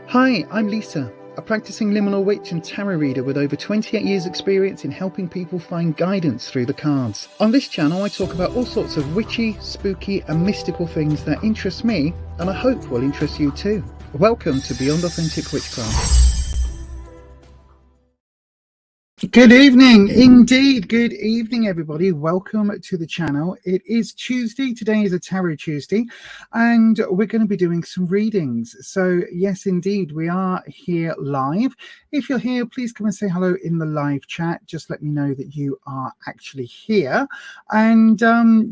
Hi, I'm Lisa, a practicing liminal witch and tarot reader with over 28 years experience in helping people find guidance through the cards. On this channel I talk about all sorts of witchy, spooky and mystical things that interest me and I hope will interest you too. Welcome to Beyond Authentic Witchcraft. Good evening, indeed. Good evening, everybody. Welcome to the channel. It is Tuesday. Today is a Tarot Tuesday, and we're going to be doing some readings. So, yes, indeed, we are here live. If you're here, please come and say hello in the live chat. Just let me know that you are actually here. And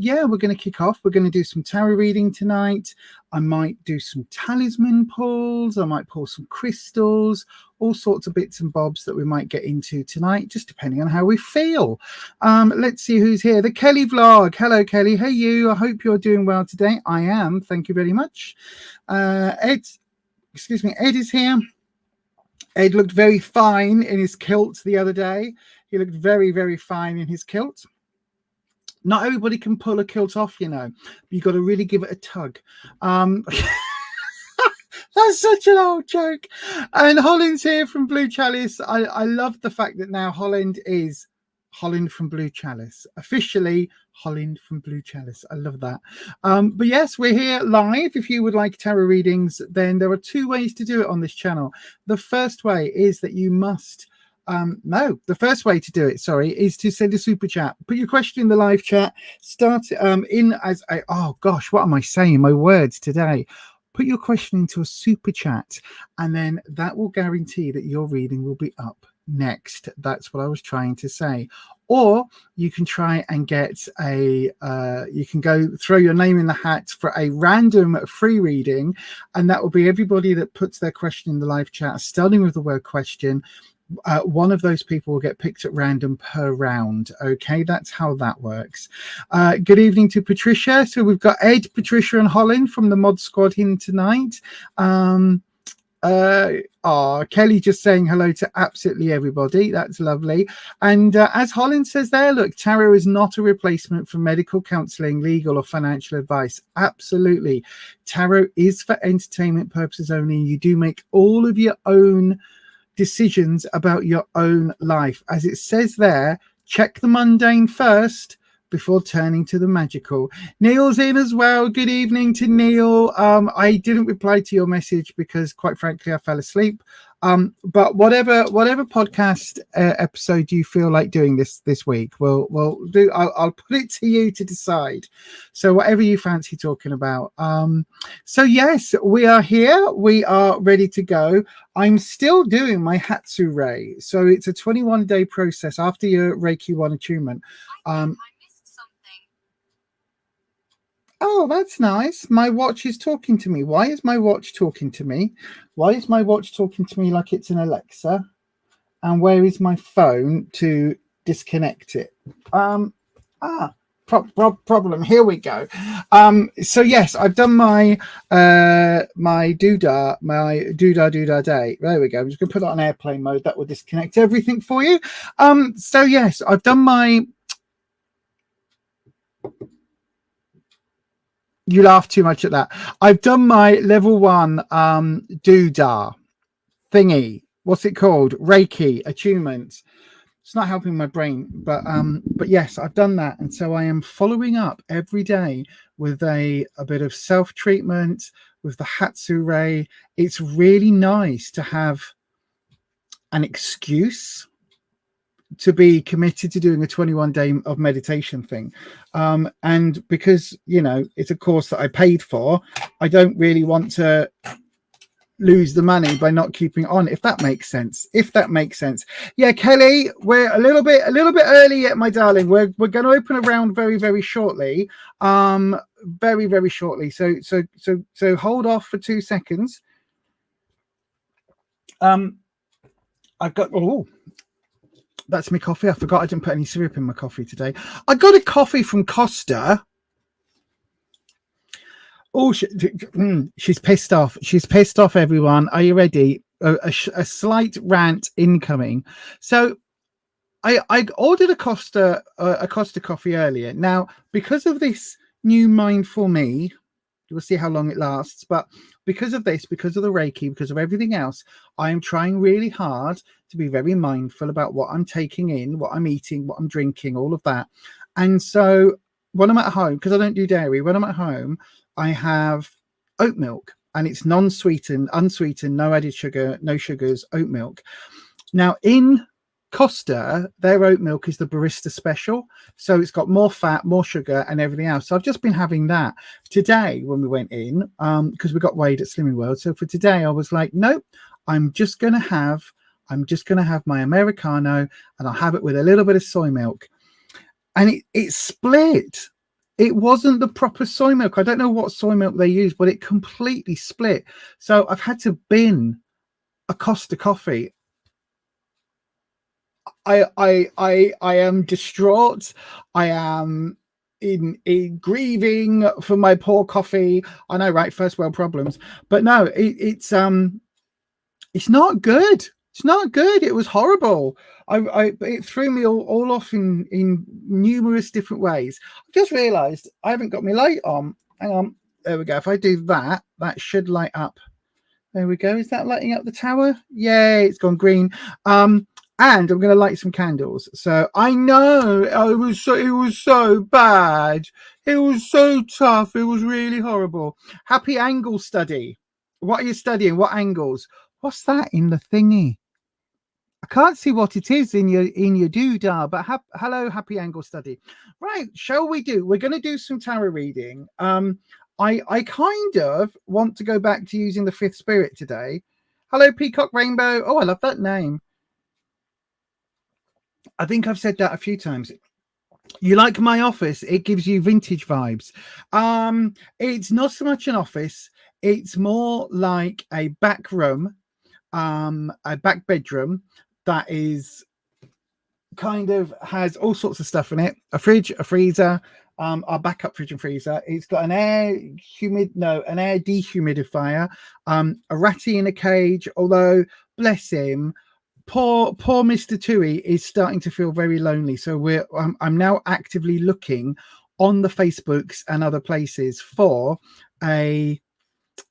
yeah, we're going to kick off. We're going to do some tarot reading tonight. I might do some talisman pulls. I might pull some crystals, all sorts of bits and bobs that we might get into tonight, just depending on how we feel. Let's see who's here. The Kelly vlog. Hello, Kelly. Hey, you. I hope you're doing well today. I am. Thank you very much. Ed is here. Ed looked very fine in his kilt the other day. He looked very, very fine in his kilt. Not everybody can pull a kilt off, you know. You've got to really give it a tug. That's such an old joke. And Holland's here from Blue Chalice. I love the fact that now Holland is Holland from Blue Chalice. Officially Holland from Blue Chalice. I love that. But yes, we're here live. If you would like tarot readings, then there are two ways to do it on this channel. The first way is that you must... the first way to do it, is to send a super chat. Put your question in the live chat. Start in as a... Oh, gosh, what am I saying? My words today. Put your question into a super chat, and then that will guarantee that your reading will be up next. That's what I was trying to say. Or you can try and get a you can go throw your name in the hat for a random free reading, and that will be everybody that puts their question in the live chat starting with the word question. One of those people will get picked at random per round. Okay, that's how that works. Good evening to Patricia. So we've got Ed, Patricia and Holland from the mod squad in tonight. Kelly just saying hello to absolutely everybody. That's lovely. And as Holland says there, look, tarot is not a replacement for medical counseling, legal or financial advice. Absolutely. Tarot is for entertainment purposes only. You do make all of your own decisions about your own life. As it says there, check the mundane first before turning to the magical. Neil's in as well. Good evening to Neil. I didn't reply to your message because quite frankly I fell asleep. But whatever podcast episode you feel like doing this week, we'll do. I'll put it to you to decide. So whatever you fancy talking about. So yes, we are here. We are ready to go. I'm still doing my Hatsu Ray. So it's a 21-day process after your Reiki 1 attunement. Oh, that's nice. My watch is talking to me. Why is my watch talking to me? Why is my watch talking to me like it's an Alexa? And where is my phone to disconnect it? Problem. Here we go. So yes, I've done my my doodah day. There we go. I'm just gonna put it on airplane mode. That will disconnect everything for you. So yes, I've done my... You laugh too much at that. I've done my level 1 doodah thingy. What's it called? Reiki attunement. It's not helping my brain, but yes, I've done that, and so I am following up every day with a bit of self-treatment with the Hatsu Ray. It's really nice to have an excuse to be committed to doing a 21-day of meditation thing, and because, you know, it's a course that I paid for, I don't really want to lose the money by not keeping on, if that makes sense. Yeah, Kelly, we're a little bit early yet, my darling. We're going to open a round very, very shortly, very, very shortly. So hold off for 2 seconds. I've got... That's my coffee. I forgot I didn't put any syrup in my coffee today. I got a coffee from Costa. Oh, she's pissed off. She's pissed off, everyone. Are you ready? A slight rant incoming. So I ordered a Costa coffee earlier. Now, because of this new Mindful Me We'll see how long it lasts. But because of this, because of the Reiki, because of everything else, I am trying really hard to be very mindful about what I'm taking in, what I'm eating, what I'm drinking, all of that. And so when I'm at home, because I don't do dairy, when I'm at home, I have oat milk, and it's non-sweetened, unsweetened, no added sugar, no sugars, oat milk. Now in Costa, their oat milk is the barista special, so it's got more fat, more sugar, and everything else. So I've just been having that today when we went in, because we got weighed at Slimming World. So for today, I was like, nope, I'm just gonna have my Americano, and I'll have it with a little bit of soy milk. And it split. It wasn't the proper soy milk. I don't know what soy milk they use, but it completely split. So I've had to bin a Costa coffee. I am distraught. I am in grieving for my poor coffee. I know, right? First world problems, but no, it's not good. It's not good. It was horrible. It threw me all off in numerous different ways. I just realised I haven't got my light on. Hang on. There we go. If I do that, that should light up. There we go. Is that lighting up the tower? Yay! It's gone green. And I'm going to light some candles. So I know it was so bad. It was so tough. It was really horrible. Happy angle study. What are you studying? What angles? What's that in the thingy? I can't see what it is in your doodah, but hello, happy angle study. Right, shall we do? We're going to do some tarot reading. I kind of want to go back to using the fifth spirit today. Hello, Peacock Rainbow. Oh, I love that name. I think I've said that a few times. You like my office? It gives you vintage vibes. It's not so much an office. It's more like a back room, a back bedroom that is kind of has all sorts of stuff in it. A fridge, a freezer, our backup fridge and freezer. It's got an air dehumidifier, a ratty in a cage, although bless him, poor Mr. Tui is starting to feel very lonely. So I'm now actively looking on the Facebooks and other places for a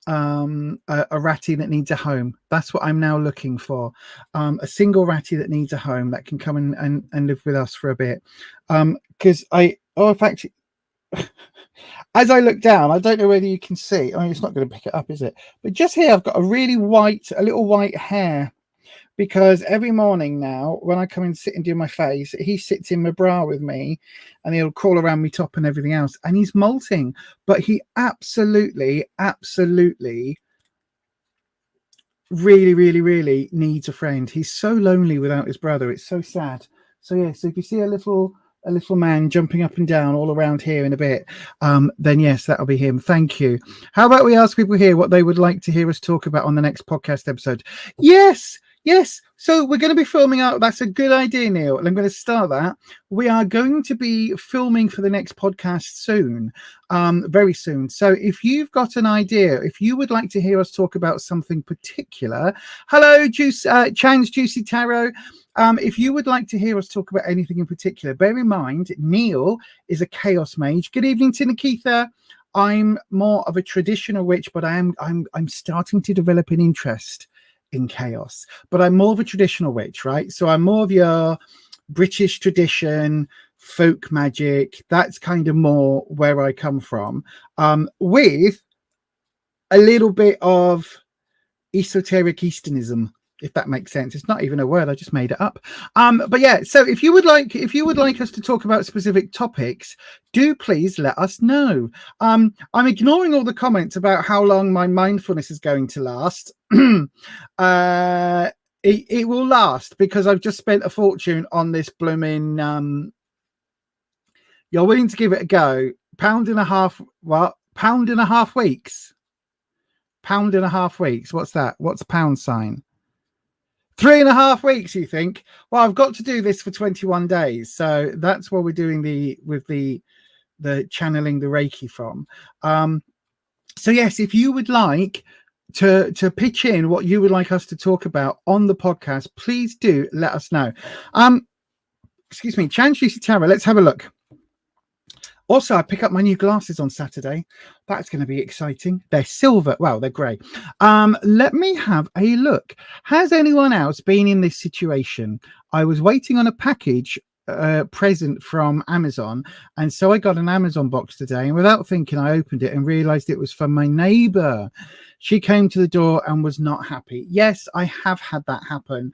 ratty that needs a home. That's what I'm now looking for. A single ratty that needs a home that can come and live with us for a bit. Because in fact, as I look down, I don't know whether you can see. I mean, it's not going to pick it up, is it? But just here, I've got a little white hair. Because every morning now, when I come and sit and do my face, he sits in my bra with me and he'll crawl around me top and everything else. And he's molting. But he absolutely really, really, really needs a friend. He's so lonely without his brother. It's so sad. So, yeah, so if you see a little man jumping up and down all around here in a bit, then yes, that'll be him. Thank you. How about we ask people here what they would like to hear us talk about on the next podcast episode? Yes. So we're going to be filming out. That's a good idea, Neil. And I'm going to start that. We are going to be filming for the next podcast soon, very soon. So if you've got an idea, if you would like to hear us talk about something particular, hello, Chan's Juicy Tarot. If you would like to hear us talk about anything in particular, bear in mind, Neil is a chaos mage. Good evening, Tinakitha. I'm more of a traditional witch, but I'm starting to develop an interest in chaos, but I'm more of a traditional witch, right? So I'm more of your British tradition, folk magic. That's kind of more where I come from, with a little bit of esoteric Easternism, if that makes sense. It's not even a word, I just made it up. But yeah, so if you would like us to talk about specific topics, do please let us know. I'm ignoring all the comments about how long my mindfulness is going to last. It will last because I've just spent a fortune on this blooming you're willing to give it a go. Pound and a half weeks. What's that? What's pound sign? 3.5 weeks, you think? Well, I've got to do this for 21 days. So that's what we're doing the channeling the Reiki from. So yes, if you would like to pitch in what you would like us to talk about on the podcast, please do let us know. Excuse me, Chan Juicy Tarot, let's have a look. Also, I pick up my new glasses on Saturday. That's going to be exciting. They're silver. Well, they're grey. Let me have a look. Has anyone else been in this situation? I was waiting on a package present from Amazon, and so I got an Amazon box today, and without thinking I opened it and realized it was from my neighbor. She came to the door and was not happy. Yes, I have had that happen.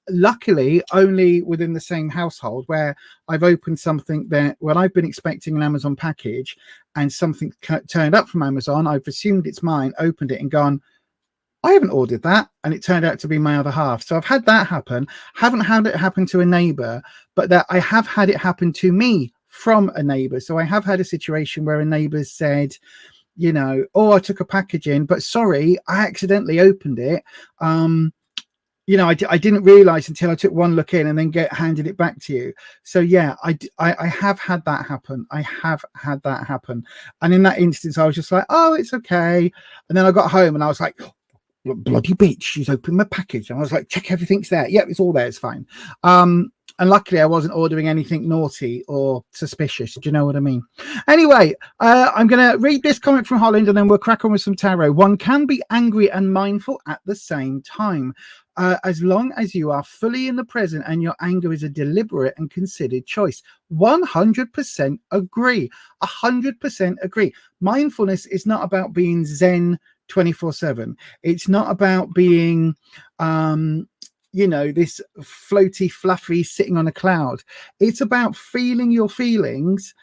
Luckily only within the same household, where I've opened something that when I've been expecting an Amazon package and something turned up from Amazon, I've assumed it's mine, opened it and gone, I haven't ordered that, and it turned out to be my other half. So I've had that happen. Haven't had it happen to a neighbor, but that I have had it happen to me from a neighbor. So I have had a situation where a neighbor said, you know, oh, I took a package in, but sorry, I accidentally opened it. You know, I didn't realize until I took one look in and then handed it back to you. So yeah, I have had that happen. I have had that happen. And in that instance, I was just like, oh, it's okay. And then I got home and I was like, bloody bitch, she's opened my package. And I was like, check everything's there. Yep, it's all there, it's fine. And luckily I wasn't ordering anything naughty or suspicious. Do you know what I mean? Anyway, I'm gonna read this comment from Holland and then we'll crack on with some tarot. One can be angry and mindful at the same time, as long as you are fully in the present and your anger is a deliberate and considered choice. 100% agree. 100% agree. Mindfulness is not about being zen 24/7. It's not about being you know, this floaty fluffy sitting on a cloud. It's about feeling your feelings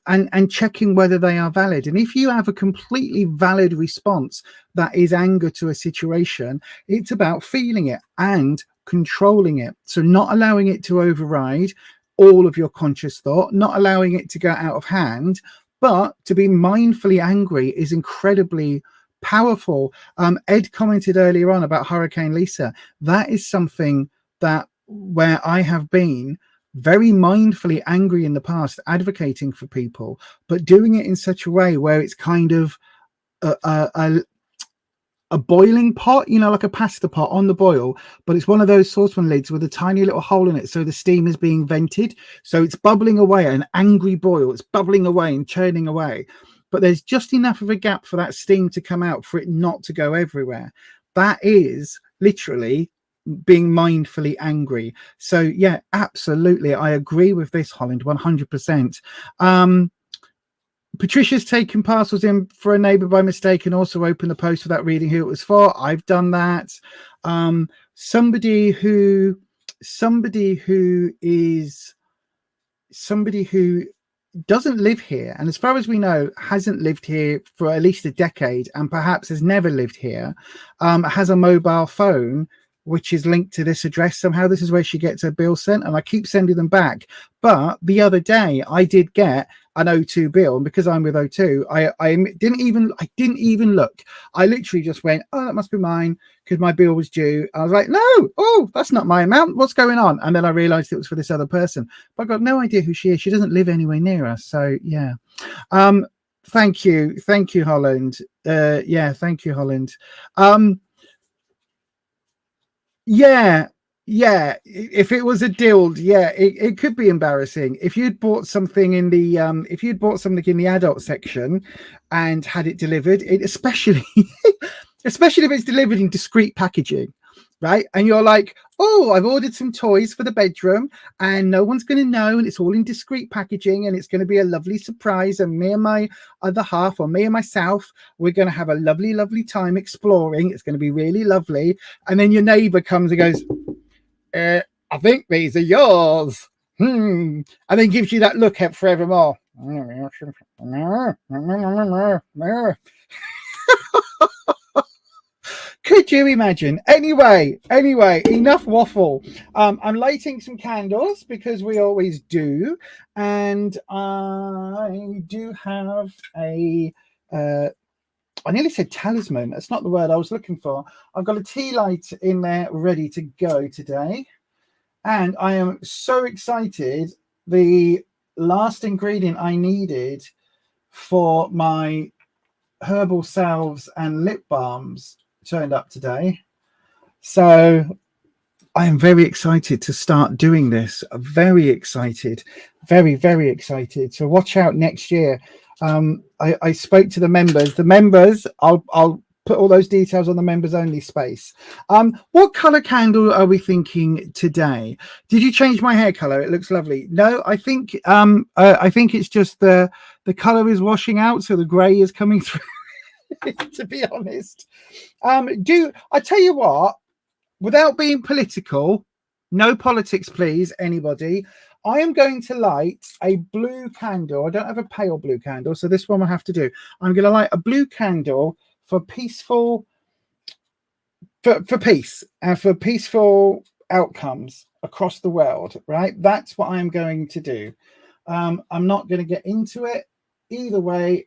and checking whether they are valid. And if you have a completely valid response that is anger to a situation, it's about feeling it and controlling it. So not allowing it to override all of your conscious thought, not allowing it to go out of hand, but to be mindfully angry is incredibly powerful. Ed commented earlier on about Hurricane Lisa. That is something that where I have been very mindfully angry in the past, advocating for people, but doing it in such a way where it's kind of a boiling pot, you know, like a pasta pot on the boil, but it's one of those saucepan lids with a tiny little hole in it, so the steam is being vented, so it's bubbling away, an angry boil, it's bubbling away and churning away, but there's just enough of a gap for that steam to come out for it not to go everywhere. That is literally being mindfully angry. So yeah, absolutely, I agree with this, Holland, 100%. Patricia's taken parcels in for a neighbor by mistake and also opened the post without reading who it was for. I've done that. Somebody who doesn't live here, and as far as we know hasn't lived here for at least a decade and perhaps has never lived here, has a mobile phone which is linked to this address somehow. This is where she gets her bill sent, and I keep sending them back. But the other day I did get an O2 bill, and because I'm with O2, I didn't even look. I literally just went, oh, that must be mine, because my bill was due. I was like, no, oh, that's not my amount, what's going on? And then I realized it was for this other person, but I've got no idea who she is. She doesn't live anywhere near us. So yeah. Thank you, Holland. Yeah, thank you, Holland. Yeah, if it was a dild, yeah, it could be embarrassing. If you'd bought something in the adult section and had it delivered, especially especially if it's delivered in discreet packaging, right? And you're like, oh, I've ordered some toys for the bedroom and no one's going to know, and it's all in discreet packaging and it's going to be a lovely surprise, and me and my other half, or me and myself, we're going to have a lovely time exploring. It's going to be really lovely. And then your neighbor comes and goes, I think these are yours, and then gives you that look at forevermore. Could you imagine? Anyway, enough waffle. I'm lighting some candles because we always do, and I do have a I nearly said talisman. That's not the word I was looking for. I've got a tea light in there ready to go today, and I am so excited. The last ingredient I needed for my herbal salves and lip balms turned up today, so I am very excited to start doing this. Very excited, very, very excited. So watch out next year. I spoke to the members. The members, I'll put all those details on the members only space. What color candle are we thinking today? Did you change my hair color? It looks lovely. No, I think it's just the color is washing out, so the gray is coming through. To be honest, I tell you what? Without being political, no politics, please, anybody. I am going to light a blue candle. I don't have a pale blue candle, so this one I have to do. I'm going to light a blue candle for peaceful, for peace and for peaceful outcomes across the world, right? That's what I'm going to do. I'm not going to get into it either way,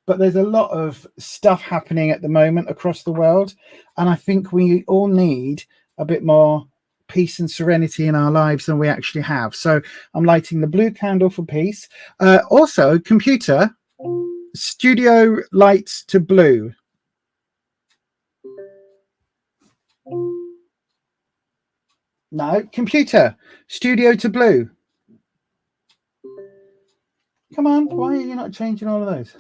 but there's a lot of stuff happening at the moment across the world, and I think we all need a bit more peace and serenity in our lives than we actually have. So I'm lighting the blue candle for peace. Also, computer, studio lights to blue. No, computer, studio to blue. Come on, why are you not changing all of those?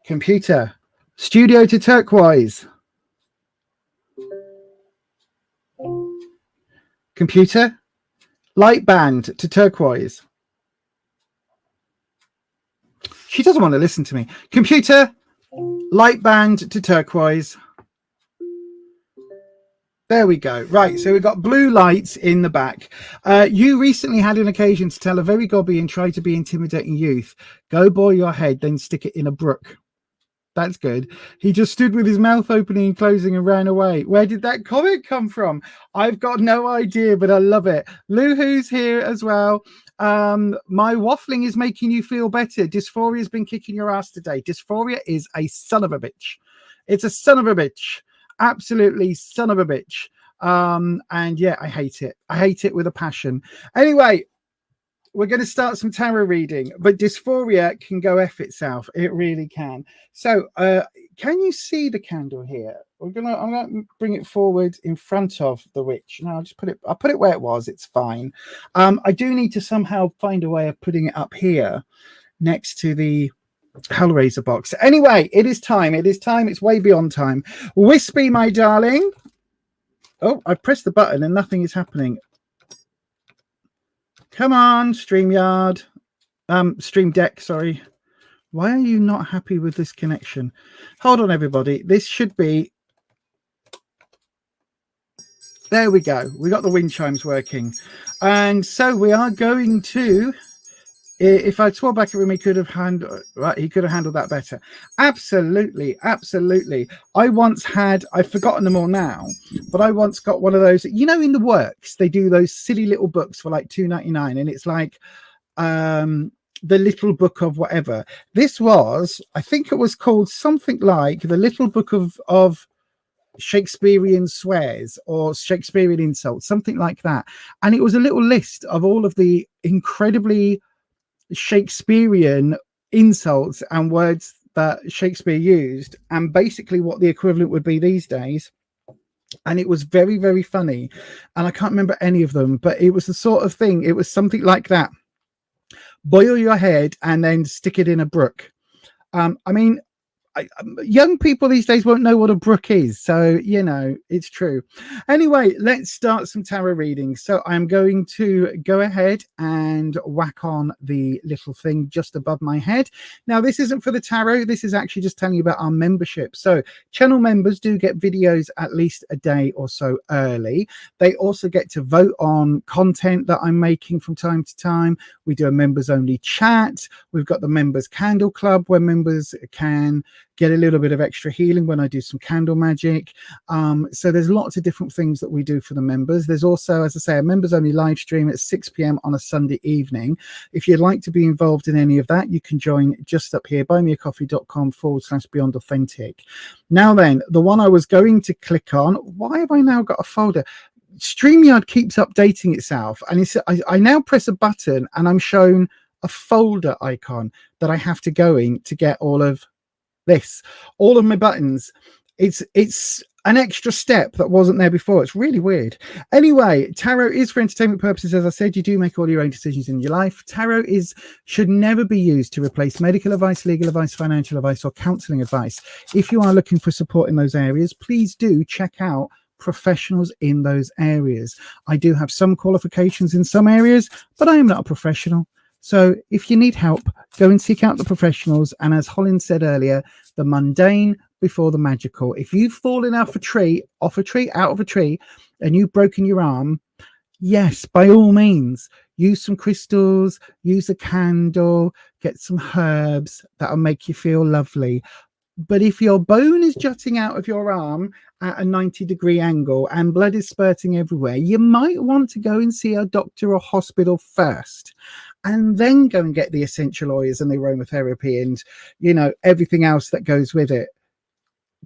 Computer, studio to turquoise. Computer, light band to turquoise. She doesn't want to listen to me. Computer, light band to turquoise. There we go. Right, so we've got blue lights in the back. You recently had an occasion to tell a very gobby and try to be intimidating youth, go boil your head, then stick it in a brook. That's good. He just stood with his mouth opening and closing and ran away. Where did that comment come from? I've got no idea, but I love it. Luhu's here as well. My waffling is making you feel better. Dysphoria has been kicking your ass today. Dysphoria is a son of a bitch. It's a son of a bitch. Absolutely son of a bitch. And yeah, I hate it. I hate it with a passion. Anyway, we're going to start some tarot reading, but dysphoria can go F itself. It really can. So can you see the candle here? I'm going to bring it forward in front of the witch. Now I'll put it where it was. It's fine. I do need to somehow find a way of putting it up here next to the Hellraiser box. Anyway, it is time. It is time. It's way beyond time. Wispy, my darling. Oh, I pressed the button and nothing is happening. Come on, StreamYard. Stream Deck, sorry. Why are you not happy with this connection? Hold on, everybody. This should be... There we go. We got the wind chimes working. And so we are going to... If I swore back at him, he could have handled that better. Absolutely, absolutely. I once had, I've forgotten them all now, but I once got one of those, you know, in the works, they do those silly little books for like $2.99, and it's like the little book of whatever. This was, I think it was called something like the little book of Shakespearean swears or Shakespearean insults, something like that. And it was a little list of all of the incredibly Shakespearean insults and words that Shakespeare used, and basically what the equivalent would be these days. And it was very, very funny, and I can't remember any of them, but it was the sort of thing, it was something like that: boil your head and then stick it in a brook. I mean, young people these days won't know what a brook is, so you know, it's true. Anyway, let's start some tarot readings. So I'm going to go ahead and whack on the little thing just above my head. Now, this isn't for the tarot, this is actually just telling you about our membership. So channel members do get videos at least a day or so early. They also get to vote on content that I'm making from time to time. We do a members only chat. We've got the members candle club where members can get a little bit of extra healing when I do some candle magic. So there's lots of different things that we do for the members. There's also, as I say, a members only live stream at 6 p.m. on a Sunday evening. If you'd like to be involved in any of that, you can join just up here, buymeacoffee.com/Beyond Authentic. Now then, the one I was going to click on, why have I now got a folder? StreamYard keeps updating itself, and I now press a button and I'm shown a folder icon that I have to go in to get all of this, all of my buttons. It's an extra step that wasn't there before. It's really weird. Anyway, tarot is for entertainment purposes. As I said, you do make all your own decisions in your life. Tarot should never be used to replace medical advice, legal advice, financial advice, or counseling advice. If you are looking for support in those areas, please do check out professionals in those areas. I do have some qualifications in some areas, but I am not a professional. So if you need help, go and seek out the professionals. And as Holland said earlier, the mundane before the magical. If you've fallen off a tree, out of a tree, and you've broken your arm, yes, by all means, use some crystals, use a candle, get some herbs that'll make you feel lovely. But if your bone is jutting out of your arm at a 90-degree angle and blood is spurting everywhere, you might want to go and see a doctor or hospital first, and then go and get the essential oils and the aromatherapy and, you know, everything else that goes with it.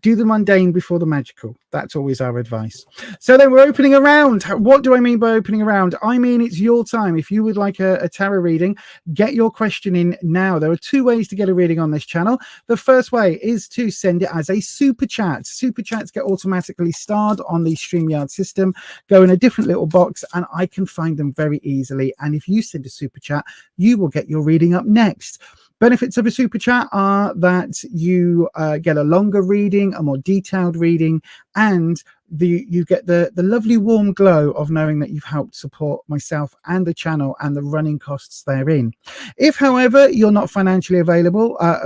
Do the mundane before the magical. That's always our advice. So then we're opening a round. What do I mean by opening a round? I mean, it's your time. If you would like a tarot reading, get your question in now. There are two ways to get a reading on this channel. The first way is to send it as a super chat. Super chats get automatically starred on the StreamYard system, go in a different little box, and I can find them very easily. And if you send a super chat, you will get your reading up next. Benefits of a super chat are that you get a longer reading, a more detailed reading, and you get the lovely warm glow of knowing that you've helped support myself and the channel and the running costs therein. If, however, you're not financially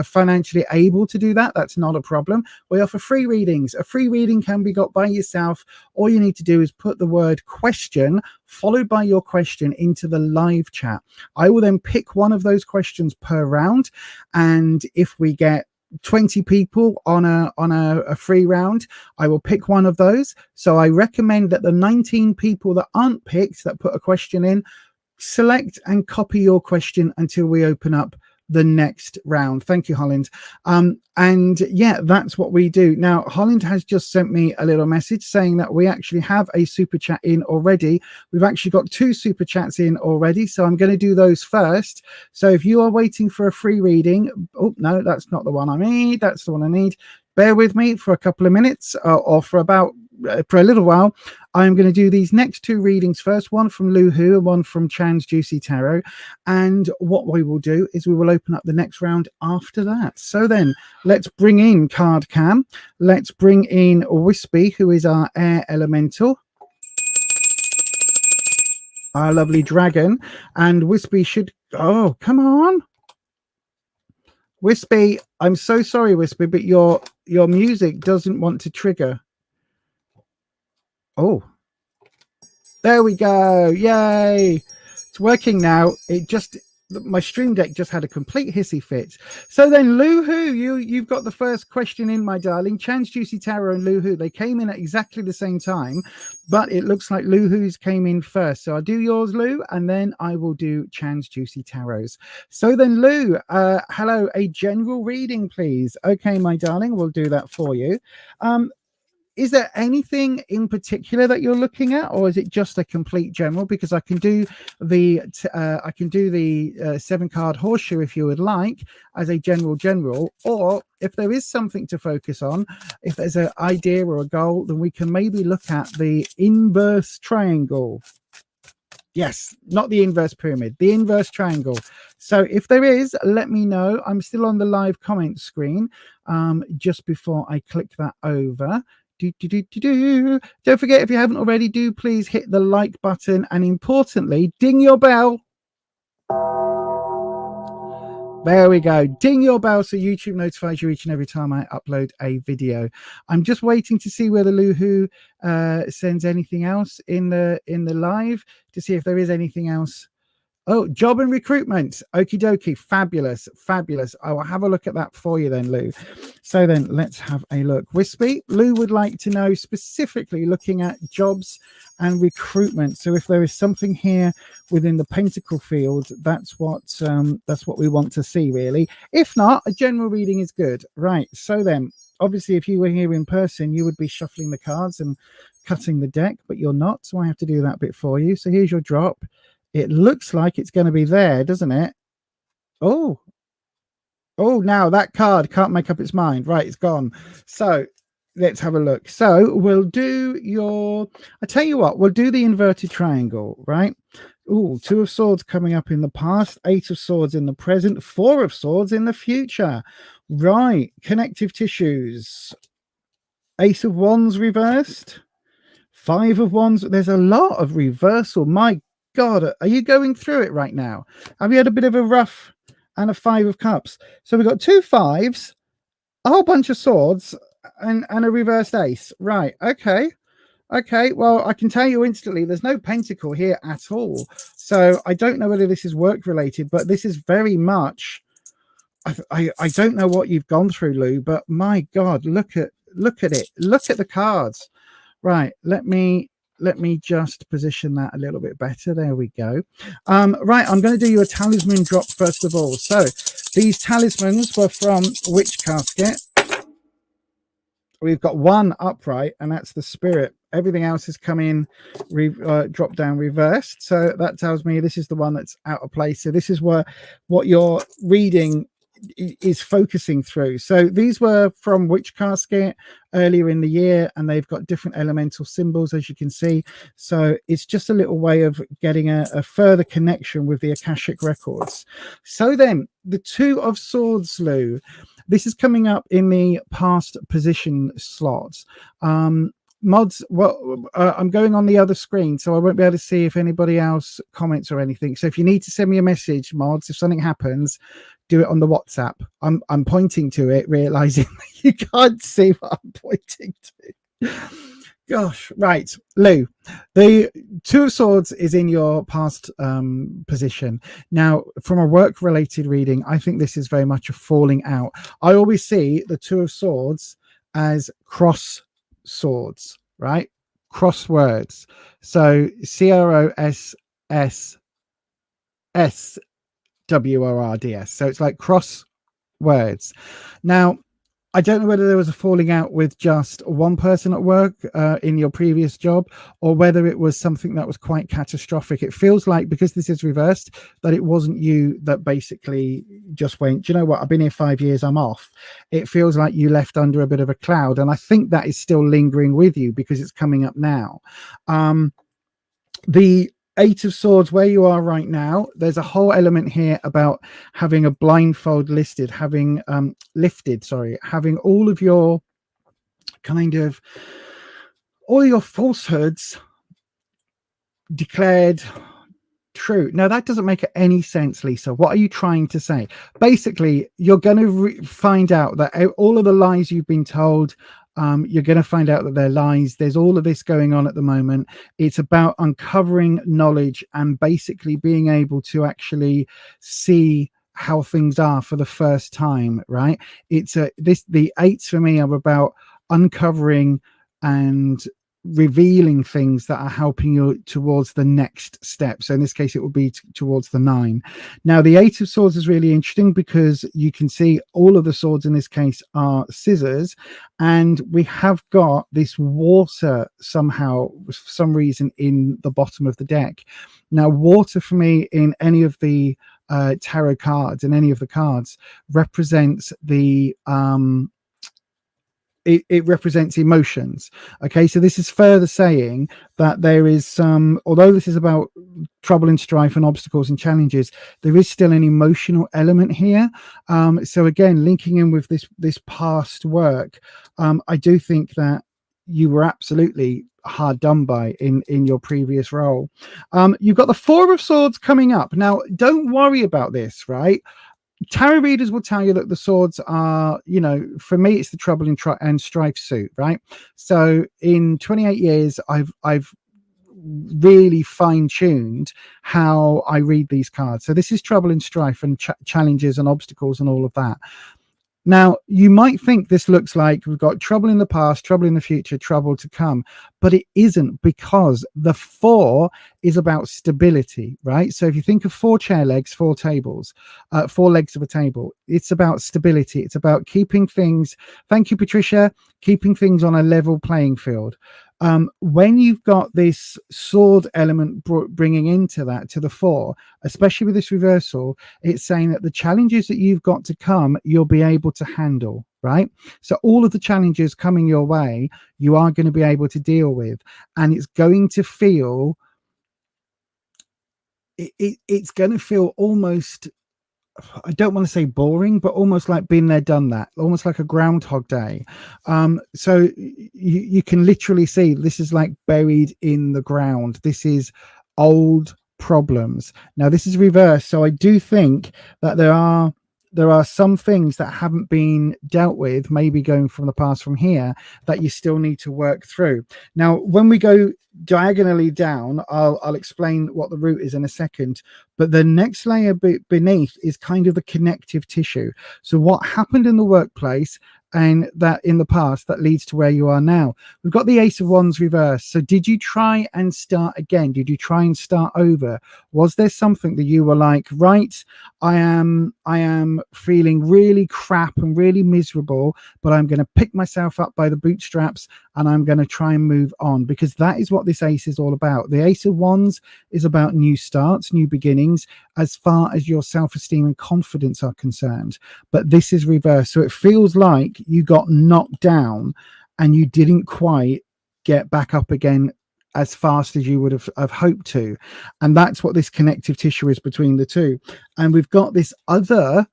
financially able to do that, that's not a problem. We offer free readings. A free reading can be got by yourself. All you need to do is put the word question followed by your question into the live chat. I will then pick one of those questions per round, and if we get 20 people on a free round, I will pick one of those. So I recommend that the 19 people that aren't picked, that put a question in, select and copy your question until we open up the next round. Thank you, Holland. And yeah, that's what we do. Now, Holland has just sent me a little message saying that we actually have a super chat in already. We've actually got 2 super chats in already, so I'm going to do those first. So if you are waiting for a free reading, oh no, that's not the one I need. That's the one I need. Bear with me for a couple of minutes or for a little while. I'm going to do these next 2 readings first, one from Luhu and one from Chan's Juicy Tarot. And what we will do is we will open up the next round after that. So then let's bring in Card Cam. Let's bring in Wispy, who is our air elemental, our lovely dragon. And Wispy should, oh, come on. Wispy, I'm so sorry, Wispy, but your music doesn't want to trigger. Oh, there we go. Yay. It's working now. My stream deck just had a complete hissy fit. So then, Luhu, you've got the first question in, my darling. Chan's Juicy Tarot and Luhu, they came in at exactly the same time, but it looks like Luhu's came in first. So I'll do yours, Lu, and then I will do Chan's Juicy Tarots. So then, Lu, hello, a general reading, please. Okay, my darling, we'll do that for you. Is there anything in particular that you're looking at, or is it just a complete general? Because I can do the 7-card horseshoe if you would like as a general, or if there is something to focus on, if there's an idea or a goal, then we can maybe look at the inverse triangle. Yes, not the inverse pyramid, the inverse triangle. So if there is, let me know. I'm still on the live comment screen just before I click that over. Don't forget, if you haven't already, do please hit the like button, and importantly, ding your bell. There we go. Ding your bell so YouTube notifies you each and every time I upload a video. I'm just waiting to see whether Luhu sends anything else in the live to see if there is anything else. Oh, job and recruitment. Okie dokie. Fabulous. Fabulous. I will have a look at that for you then, Lou. So then let's have a look. Wispy, Lou would like to know specifically looking at jobs and recruitment. So if there is something here within the pentacle field, that's what we want to see, really. If not, a general reading is good. Right. So then, obviously, if you were here in person, you would be shuffling the cards and cutting the deck, but you're not. So I have to do that bit for you. So here's your drop. It looks like it's going to be there, doesn't it? Oh, now that card can't make up its mind. Right, it's gone. So let's have a look. So we'll do I tell you what, we'll do the inverted triangle, right? Oh, 2 of swords coming up in the past, 8 of swords in the present, 4 of swords in the future. Right, connective tissues. Ace of wands reversed, 5 of wands. There's a lot of reversal. My God, are you going through it right now? Have you had a bit of a rough? And a 5 of cups. So we've got 2 5s, a whole bunch of swords, and a reversed ace. Right, okay. Okay, well, I can tell you instantly there's no pentacle here at all. So I don't know whether this is work related, but this is very much, I don't know what you've gone through, Lou, but my God, look at it. Look at the cards. Right, let me just position that a little bit better. There we go. Right, I'm going to do you a talisman drop first of all. So these talismans were from Witch Casket. We've got 1 upright, and that's the spirit. Everything else has come in drop down reversed. So that tells me this is the one that's out of place. So this is what you're reading is focusing through. So these were from Witch Casket earlier in the year, and they've got different elemental symbols, as you can see. So it's just a little way of getting a further connection with the Akashic records. So then the 2 of swords, Lou, this is coming up in the past position slots. Mods, well, I'm going on the other screen, so I won't be able to see if anybody else comments or anything. So if you need to send me a message, mods, if something happens, do it on the WhatsApp. I'm pointing to it, realizing that you can't see what I'm pointing to. Gosh, right, Lou, the 2 of swords is in your past position. Now, from a work-related reading, I think this is very much a falling out. I always see the 2 of swords as cross swords, right? Crosswords. So CROSSSWORDS. So it's like cross words. Now, I don't know whether there was a falling out with just one person at work in your previous job, or whether it was something that was quite catastrophic. It feels like, because this is reversed, that it wasn't you that basically just went, do you know what, I've been here 5 years, I'm off. It feels like you left under a bit of a cloud, and I think that is still lingering with you because it's coming up now. The 8 of swords, where you are right now, there's a whole element here about having a blindfold lifted, having having all of your all your falsehoods declared true. Now that doesn't make any sense, Lisa. What are you trying to say? Basically, you're going to find out that all of the lies you've been told, you're going to find out that they're lies. There's all of this going on at the moment. It's about uncovering knowledge and basically being able to actually see how things are for the first time, right? It's the 8s for me are about uncovering and revealing things that are helping you towards the next step. So in this case, it will be towards the 9. Now, the 8 of swords is really interesting because you can see all of the swords in this case are scissors, and we have got this water somehow, for some reason, in the bottom of the deck. Now, water for me in any of the tarot cards, in any of the cards, represents the it represents emotions. Okay, so this is further saying that there is some, although this is about trouble and strife and obstacles and challenges, there is still an emotional element here. So again, linking in with this past work, I do think that you were absolutely hard done by in your previous role. You've got the 4 of swords coming up. Now, don't worry about this, right? Tarot readers will tell you that the swords are, you know, for me, it's the trouble and strife suit, right? So in 28 years, I've really fine-tuned how I read these cards. So this is trouble and strife and challenges and obstacles and all of that. Now, you might think this looks like we've got trouble in the past, trouble in the future, trouble to come, but it isn't, because the 4 is about stability, right? So if you think of 4 chair legs, 4 tables, 4 legs of a table, it's about stability. It's about keeping things, thank you, Patricia, keeping things on a level playing field. When you've got this sword element bringing into that, to the 4, especially with this reversal, it's saying that the challenges that you've got to come, you'll be able to handle. right? So all of the challenges coming your way, you are going to be able to deal with, and it's going to feel, it's going to feel almost, I don't want to say boring, but almost like been there, done that, almost like a Groundhog Day. So you can literally see this is like buried in the ground. This is old problems. Now this is reversed. So I do think that there are some things that haven't been dealt with, maybe going from the past from here, that you still need to work through. Now, when we go diagonally down, I'll explain what the root is in a second, but the next layer beneath is kind of the connective tissue. So what happened in the workplace and that in the past that leads to where you are now. We've got the Ace of Wands reversed. So did you try and start again? Did you try and start over? Was there something that you were like, right, I am feeling really crap and really miserable, but I'm going to pick myself up by the bootstraps and I'm going to try and move on? Because that is what this ace is all about. The Ace of Wands is about new starts, new beginnings, as far as your self-esteem and confidence are concerned. But this is reversed. So it feels like you got knocked down and you didn't quite get back up again as fast as you would have hoped to. And that's what this connective tissue is between the two. And we've got this other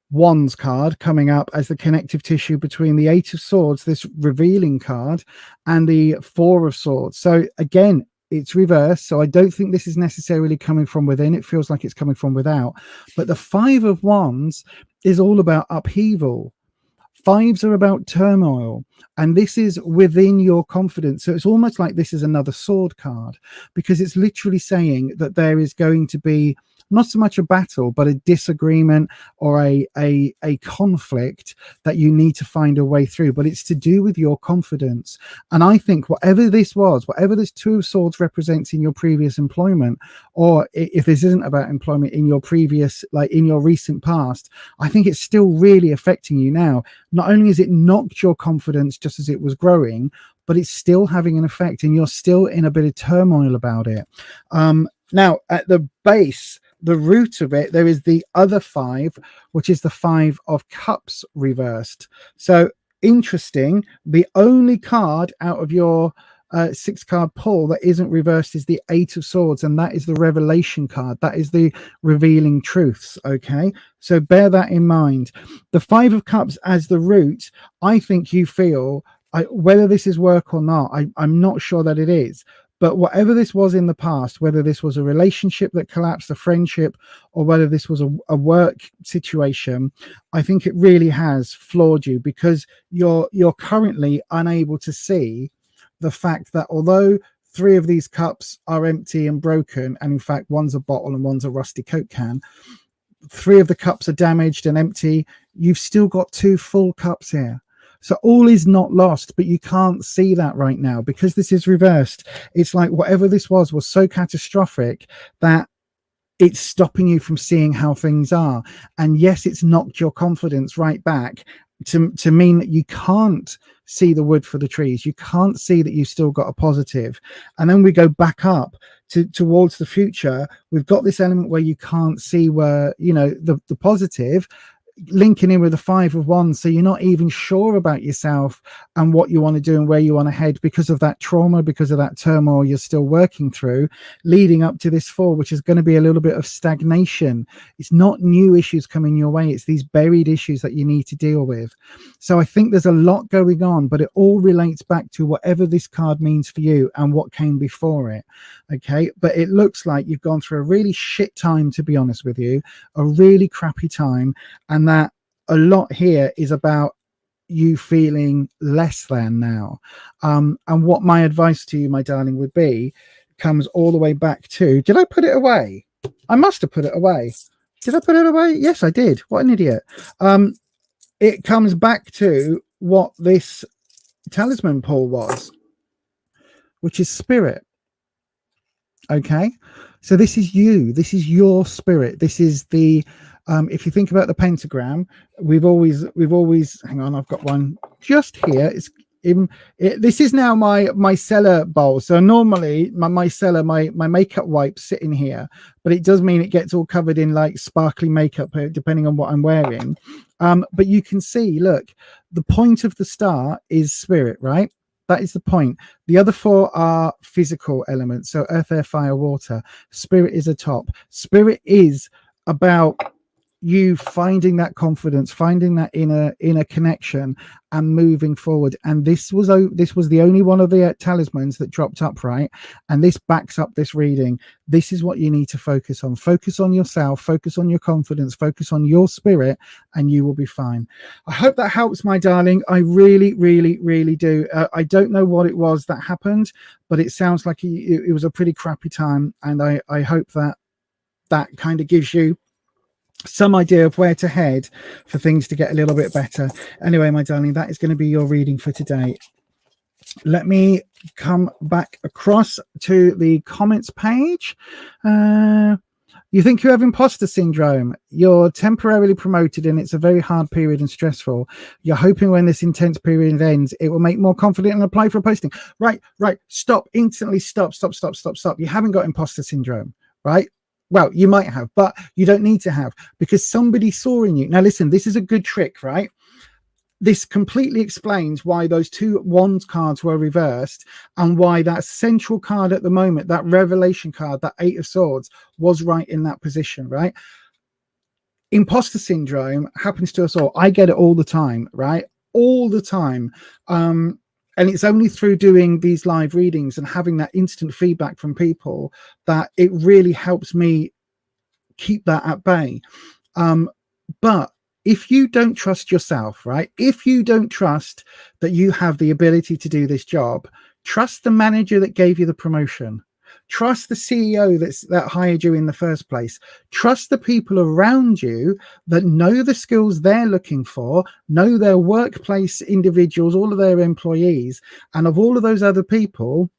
Wands card coming up as the connective tissue between the Eight of Swords, this revealing card, and the Four of Swords. So again, it's reversed. So I don't think this is necessarily coming from within. It feels like it's coming from without. But the Five of Wands is all about upheaval. Fives are about turmoil, and this is within your confidence. So it's almost like this is another sword card, because it's literally saying that there is going to be not so much a battle, but a disagreement or a conflict that you need to find a way through. But it's to do with your confidence. And I think whatever this was, whatever this Two of Swords represents in your previous employment, or if this isn't about employment in your previous, like in your recent past, I think it's still really affecting you now. Not only has it knocked your confidence just as it was growing, but it's still having an effect, and you're still in a bit of turmoil about it. Now, at the base, the root of it, there is the other five, which is the Five of Cups reversed. So interesting. The only card out of your 6-card pull that isn't reversed is the Eight of Swords, and that is the revelation card. That is the revealing truths. Okay, so bear that in mind. The Five of Cups as the root, I think you feel, whether this is work or not, I'm not sure that it is. But whatever this was in the past, whether this was a relationship that collapsed, a friendship, or whether this was a work situation, I think it really has floored you, because you're currently unable to see the fact that although 3 of these cups are empty and broken, and in fact one's a bottle and one's a rusty Coke can, 3 of the cups are damaged and empty, you've still got 2 full cups here. So all is not lost, but you can't see that right now because this is reversed. It's like whatever this was so catastrophic that it's stopping you from seeing how things are. And yes, it's knocked your confidence right back to mean that you can't see the wood for the trees. You can't see that you've still got a positive. And then we go back up towards the future. We've got this element where you can't see where, you know, the positive, linking in with the Five of Wands. So you're not even sure about yourself and what you want to do and where you want to head because of that trauma, because of that turmoil you're still working through, leading up to this fall, which is going to be a little bit of stagnation. It's not new issues coming your way. It's these buried issues that you need to deal with. So I think there's a lot going on, but it all relates back to whatever this card means for you and what came before it. Okay. But it looks like you've gone through a really shit time, to be honest with you, a really crappy time. And that a lot here is about you feeling less than now. And what my advice to you, my darling, would be comes all the way back to, did I put it away? I must have put it away. Did I put it away? Yes, I did. What an idiot. It comes back to what this talisman pull was, which is spirit. Okay, so this is you. This is your spirit. This is the if you think about the pentagram, we've always hang on, I've got one just here. This is now my micellar bowl. So normally my micellar, my makeup wipes sit in here, but it does mean it gets all covered in like sparkly makeup depending on what I'm wearing. But you can see, look, the point of the star is spirit, right? That is the point. The other four are physical elements. So earth, air, fire, water. Spirit is a top. Spirit is about you finding that confidence, finding that inner connection, and moving forward. And this was the only one of the talismans that dropped up, right? And this backs up this reading. This is what you need to focus on. Focus on yourself, focus on your confidence, focus on your spirit, and you will be fine. I hope that helps, my darling. I really, really, really do. I don't know what it was that happened, but it sounds like it was a pretty crappy time. And I hope that kind of gives you some idea of where to head for things to get a little bit better. Anyway, my darling, that is going to be your reading for today. Let me come back across to the comments page. You think you have imposter syndrome. You're temporarily promoted and it's a very hard period and stressful. You're hoping when this intense period ends, it will make more confident and apply for a posting. Right. Stop. Instantly stop. You haven't got imposter syndrome, right? Well, you might have, but you don't need to have, because somebody saw in you. Now, listen, this is a good trick, right? This completely explains why those two wands cards were reversed and why that central card at the moment, that revelation card, that 8 of swords, was right in that position, right? Imposter syndrome happens to us all. I get it all the time, right? All the time. And it's only through doing these live readings and having that instant feedback from people that it really helps me keep that at bay. But if you don't trust yourself, right? If you don't trust that you have the ability to do this job, trust the manager that gave you the promotion. Trust the CEO that hired you in the first place. Trust the people around you that know the skills they're looking for, know their workplace individuals, all of their employees, and of all of those other people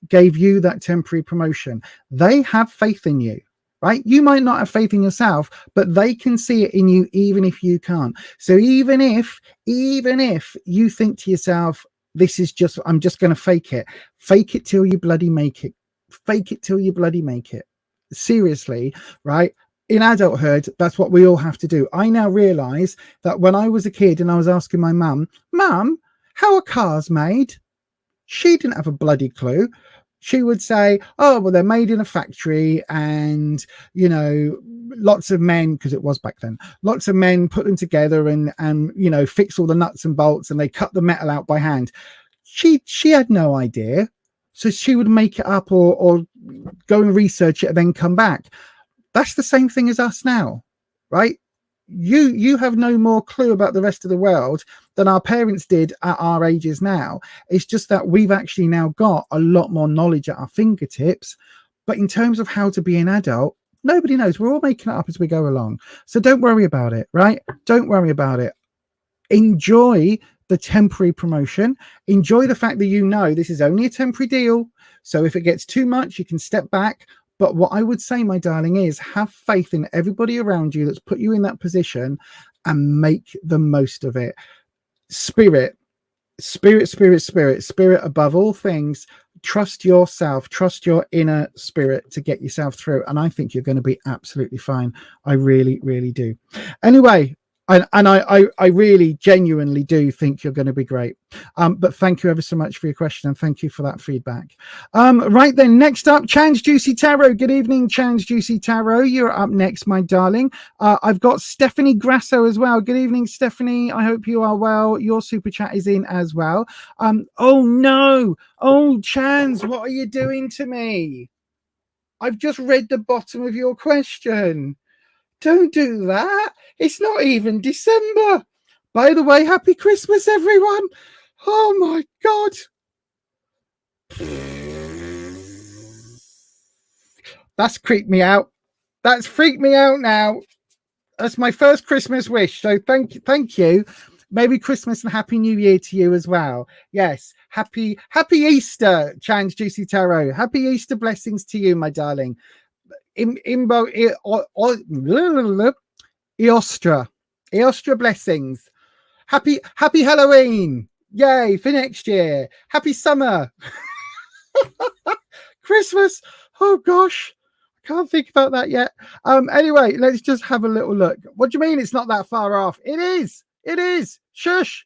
gave you that temporary promotion. They have faith in you, right? You might not have faith in yourself, but they can see it in you even if you can't. So even if you think to yourself, I'm just going to fake it till you bloody make it. Fake it till you bloody make it. Seriously, right? In adulthood, that's what we all have to do. I now realize that when I was a kid and I was asking my mum, how are cars made? She didn't have a bloody clue. She would say, oh, well, they're made in a factory and, you know, lots of men, because it was back then, lots of men put them together and, you know, fix all the nuts and bolts and they cut the metal out by hand. She had no idea. So she would make it up or go and research it and then come back. That's the same thing as us now, right? You have no more clue about the rest of the world than our parents did at our ages now. It's just that we've actually now got a lot more knowledge at our fingertips. But in terms of how to be an adult, nobody knows. We're all making it up as we go along. So don't worry about it, right? Don't worry about it. Enjoy the temporary promotion. Enjoy the fact that you know this is only a temporary deal. So if it gets too much, you can step back. But what I would say, my darling, is have faith in everybody around you that's put you in that position and make the most of it. Spirit above all things. Trust yourself, trust your inner spirit to get yourself through. And I think you're going to be absolutely fine. I really, really do. Anyway, I really genuinely do think you're going to be great. But thank you ever so much for your question and thank you for that feedback. Right then, next up, Chan's Juicy Tarot. Good evening, Chan's Juicy Tarot. You're up next, my darling. I've got Stephanie Grasso as well. Good evening, Stephanie. I hope you are well. Your super chat is in as well. Oh no. Oh, Chans, what are you doing to me? I've just read the bottom of your question. Don't do that. It's not even December. By the way, happy Christmas, everyone. Oh, my God. That's creeped me out. That's freaked me out now. That's my first Christmas wish. So thank you. Merry Christmas and Happy New Year to you as well. Yes. Happy Easter, Chan's Juicy Tarot. Happy Easter blessings to you, my darling. Eostra blessings. Happy Halloween. Yay for next year. Happy summer. Christmas. Oh gosh. I can't think about that yet. Anyway, let's just have a little look. What do you mean it's not that far off? It is. It is. Shush.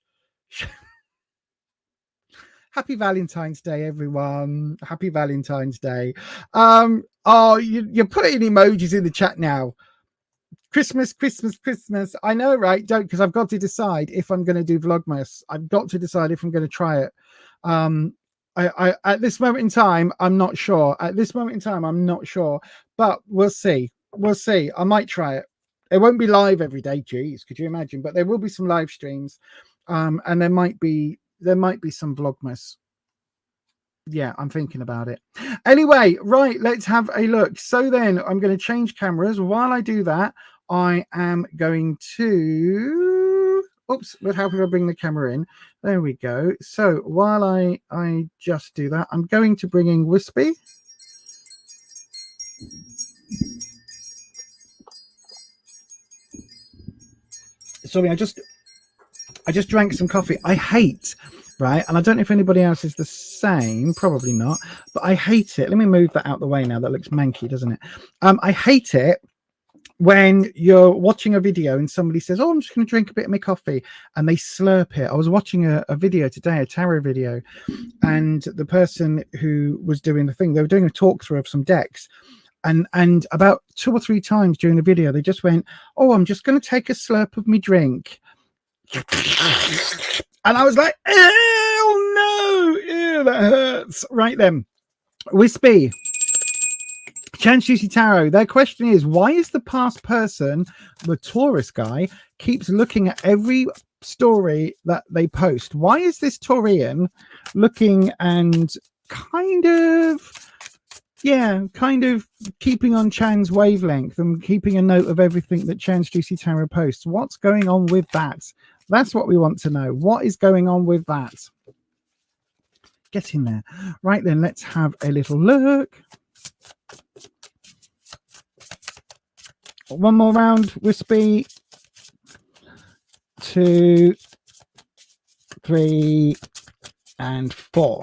Happy Valentine's Day, everyone. Happy Valentine's Day. Oh, you're putting emojis in the chat now. Christmas, Christmas, Christmas. I know, right? Don't, because I've got to decide if I'm going to do Vlogmas. I've got to decide if I'm going to try it. I at this moment in time, I'm not sure. At this moment in time, I'm not sure. But we'll see. We'll see. I might try it. It won't be live every day. Geez, could you imagine? But there will be some live streams. And there might be some Vlogmas. Yeah, I'm thinking about it. Anyway, right, let's have a look. So then I'm going to change cameras. While I do that, I am going to... Oops, but how can I bring the camera in? There we go. So while I just do that, I'm going to bring in Wispy. Sorry, I just drank some coffee. I hate... Right, and I don't know if anybody else is the same, probably not, but I hate it. Let me move that out the way now. That looks manky, doesn't it? I hate it when you're watching a video and somebody says, oh, I'm just going to drink a bit of my coffee, and they slurp it. I was watching a video today, a tarot video, and the person who was doing the thing, they were doing a talk through of some decks, and about 2 or 3 times during the video, they just went, oh, I'm just going to take a slurp of my drink. And I was like, oh no, ew, that hurts. Right then, Wispy, Chance Juicy Tarot, their question is, why is the past person, the Taurus guy, keeps looking at every story that they post? Why is this Taurian looking and kind of keeping on Chan's wavelength and keeping a note of everything that Chance Juicy Tarot posts? What's going on with that? That's what we want to know. What is going on with that? Get in there. Right then, let's have a little look. One more round, Wispy. 2, 3, and 4.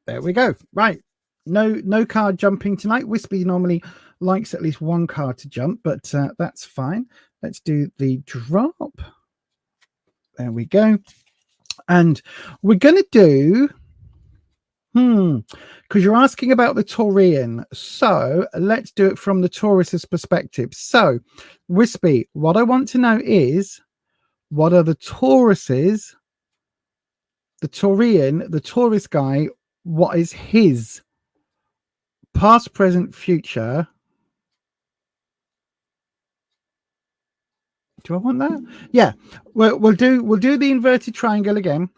There we go. Right. No card jumping tonight. Wispy normally likes at least one card to jump, but that's fine. Let's do the drop. There we go. And we're going to do, because you're asking about the Taurian. So let's do it from the Taurus's perspective. So, Wispy, what I want to know is, what are the Tauruses, the Taurian, the Taurus guy, what is his past, present, future? Do I want that? Yeah, we'll do the inverted triangle again,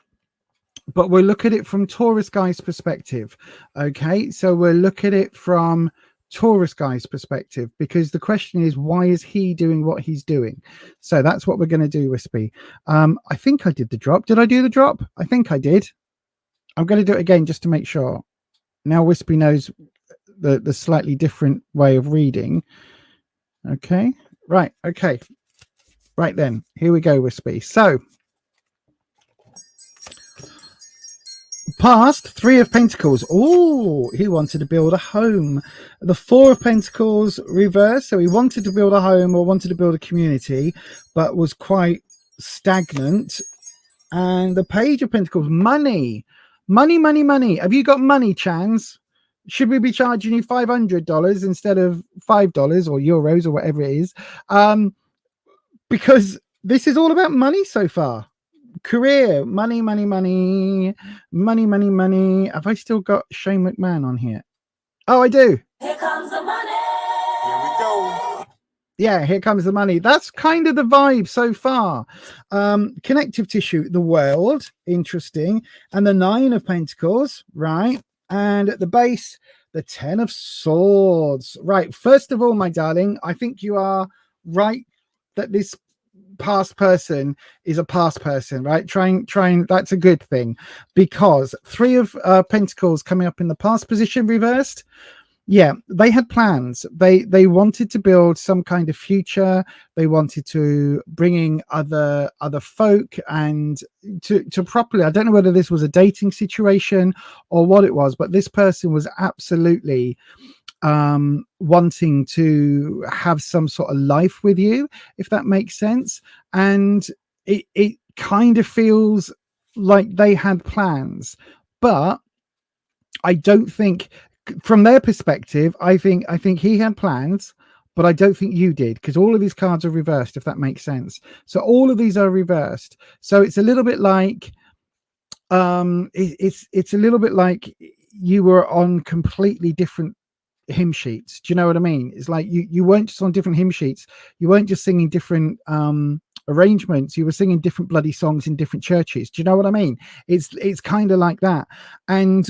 but we'll look at it from Taurus guy's perspective. Okay, so we'll look at it from Taurus guy's perspective, because the question is, why is he doing what he's doing? So that's what we're going to do, Wispy. I think I did the drop. Did I do the drop? I think I did. I'm going to do it again just to make sure. Now Wispy knows the slightly different way of reading. Okay, right. Okay. Right then, here we go, Wispy. So, past, 3 of Pentacles. Oh, he wanted to build a home. The 4 of Pentacles reverse. So he wanted to build a home or wanted to build a community, but was quite stagnant. And the Page of Pentacles, money. Money, money, money. Have you got money, Chans? Should we be charging you $500 instead of $5 or euros or whatever it is? Because this is all about money so far. Career, money, money, money, money, money, money. Have I still got Shane McMahon on here? Oh, I do. Here comes the money. Here we go. Yeah, here comes the money. That's kind of the vibe so far. Connective tissue, the world, interesting. And the 9 of Pentacles, right? And at the base, the 10 of Swords. Right, first of all, my darling, I think you are right that this past person is a past person, right? Trying, that's a good thing, because 3 of Pentacles coming up in the past position reversed. Yeah, they had plans. They wanted to build some kind of future. They wanted to bring in other folk and to properly, I don't know whether this was a dating situation or what it was, but this person was absolutely wanting to have some sort of life with you, if that makes sense. And it kind of feels like they had plans, but I don't think, from their perspective, I think he had plans, but I don't think you did, because all of these cards are reversed, if that makes sense. So all of these are reversed. So it's a little bit like it's a little bit like you were on completely different hymn sheets. Do you know what I mean? It's like you weren't just on different hymn sheets. You weren't just singing different arrangements. You were singing different bloody songs in different churches. Do you know what I mean? It's kind of like that. And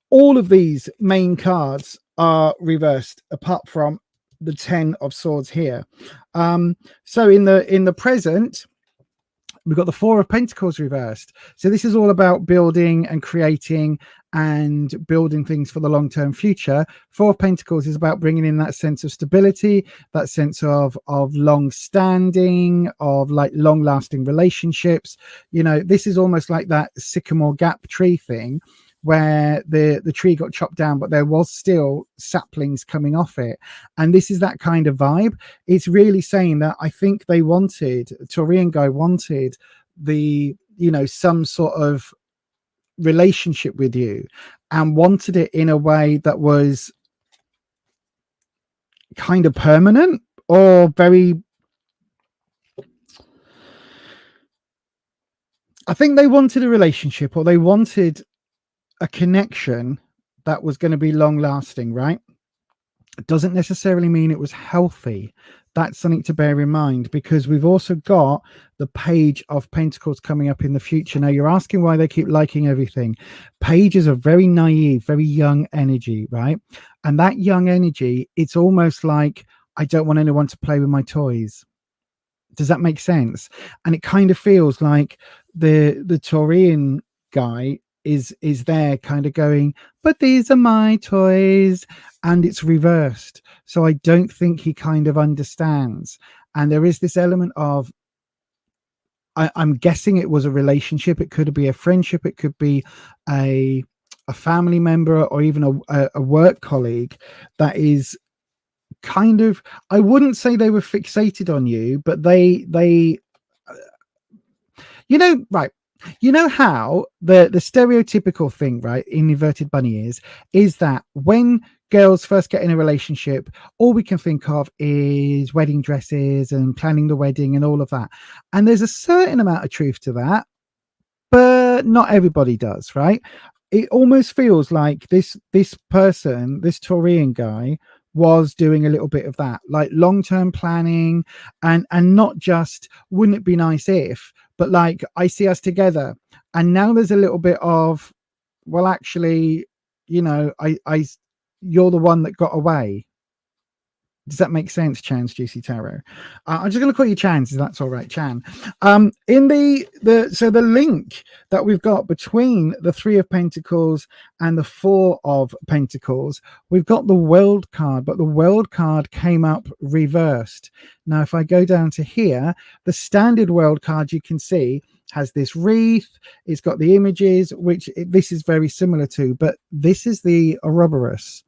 all of these main cards are reversed apart from the 10 of swords here. So in the present, we've got the 4 of pentacles reversed. So this is all about building and creating and building things for the long-term future. 4 of pentacles is about bringing in that sense of stability, that sense of long-standing, of like long-lasting relationships. You know, this is almost like that sycamore gap tree thing, where the tree got chopped down, but there was still saplings coming off it. And this is that kind of vibe. It's really saying that I think they wanted, Taurian guy wanted some sort of relationship with you, and wanted it in a way that was kind of permanent, or very, I think they wanted a relationship, or they wanted a connection that was going to be long lasting, right? It doesn't necessarily mean it was healthy. That's something to bear in mind, because we've also got the Page of Pentacles coming up in the future. Now, you're asking why they keep liking everything. Pages are very naive, very young energy, right? And that young energy, it's almost like, I don't want anyone to play with my toys. Does that make sense? And it kind of feels like the Taurian guy is there kind of going, but these are my toys, and it's reversed. So I don't think he kind of understands. And there is this element of, I'm guessing it was a relationship. It could be a friendship. It could be a family member, or even a work colleague that is kind of, I wouldn't say they were fixated on you, but they right, you know how the stereotypical thing, right, in inverted bunny is that when girls first get in a relationship, all we can think of is wedding dresses and planning the wedding and all of that. And there's a certain amount of truth to that, but not everybody does, right? It almost feels like this person, this Taurian guy, was doing a little bit of that, like long-term planning, and not just, wouldn't it be nice if, but like, I see us together. And now there's a little bit of, well, actually, you're the one that got away. Does that make sense, Chan's Juicy Tarot? I'm just going to call you Chan's, if that's all right, Chan. In so the link that we've got between the 3 of Pentacles and the 4 of Pentacles, we've got the World card, but the World card came up reversed. Now, if I go down to here, the standard World card, you can see, has this wreath. It's got the images, which this is very similar to, but this is the Ouroboros.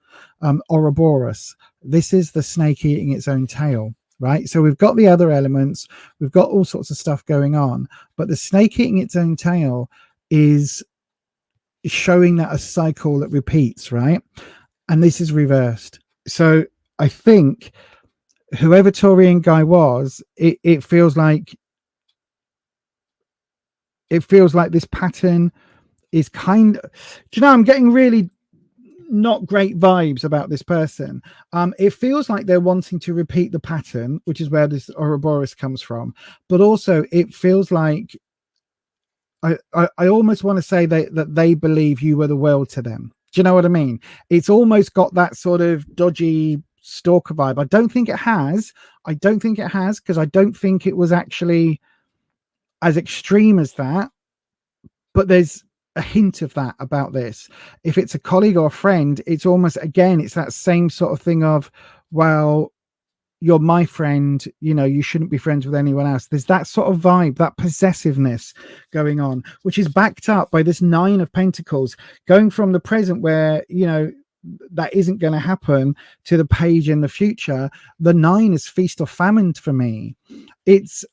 This is the snake eating its own tail, right? So we've got the other elements, we've got all sorts of stuff going on, but the snake eating its own tail is showing that a cycle that repeats, right? And this is reversed. So I think whoever Taurian guy was, it feels like this pattern is kind of, do you know, I'm getting really not great vibes about this person. It feels like they're wanting to repeat the pattern, which is where this Ouroboros comes from, but also it feels like I almost want to say that they believe you were the world to them. Do you know what I mean? It's almost got that sort of dodgy stalker vibe. I don't think it has, because I don't think it was actually as extreme as that, but there's a hint of that about this. If it's a colleague or a friend, it's almost, again, it's that same sort of thing of, well, you're my friend, you know, you shouldn't be friends with anyone else. There's that sort of vibe, that possessiveness going on, which is backed up by this 9 of Pentacles going from the present where, you know, that isn't going to happen to the page in the future. The 9 is feast or famine for me. It's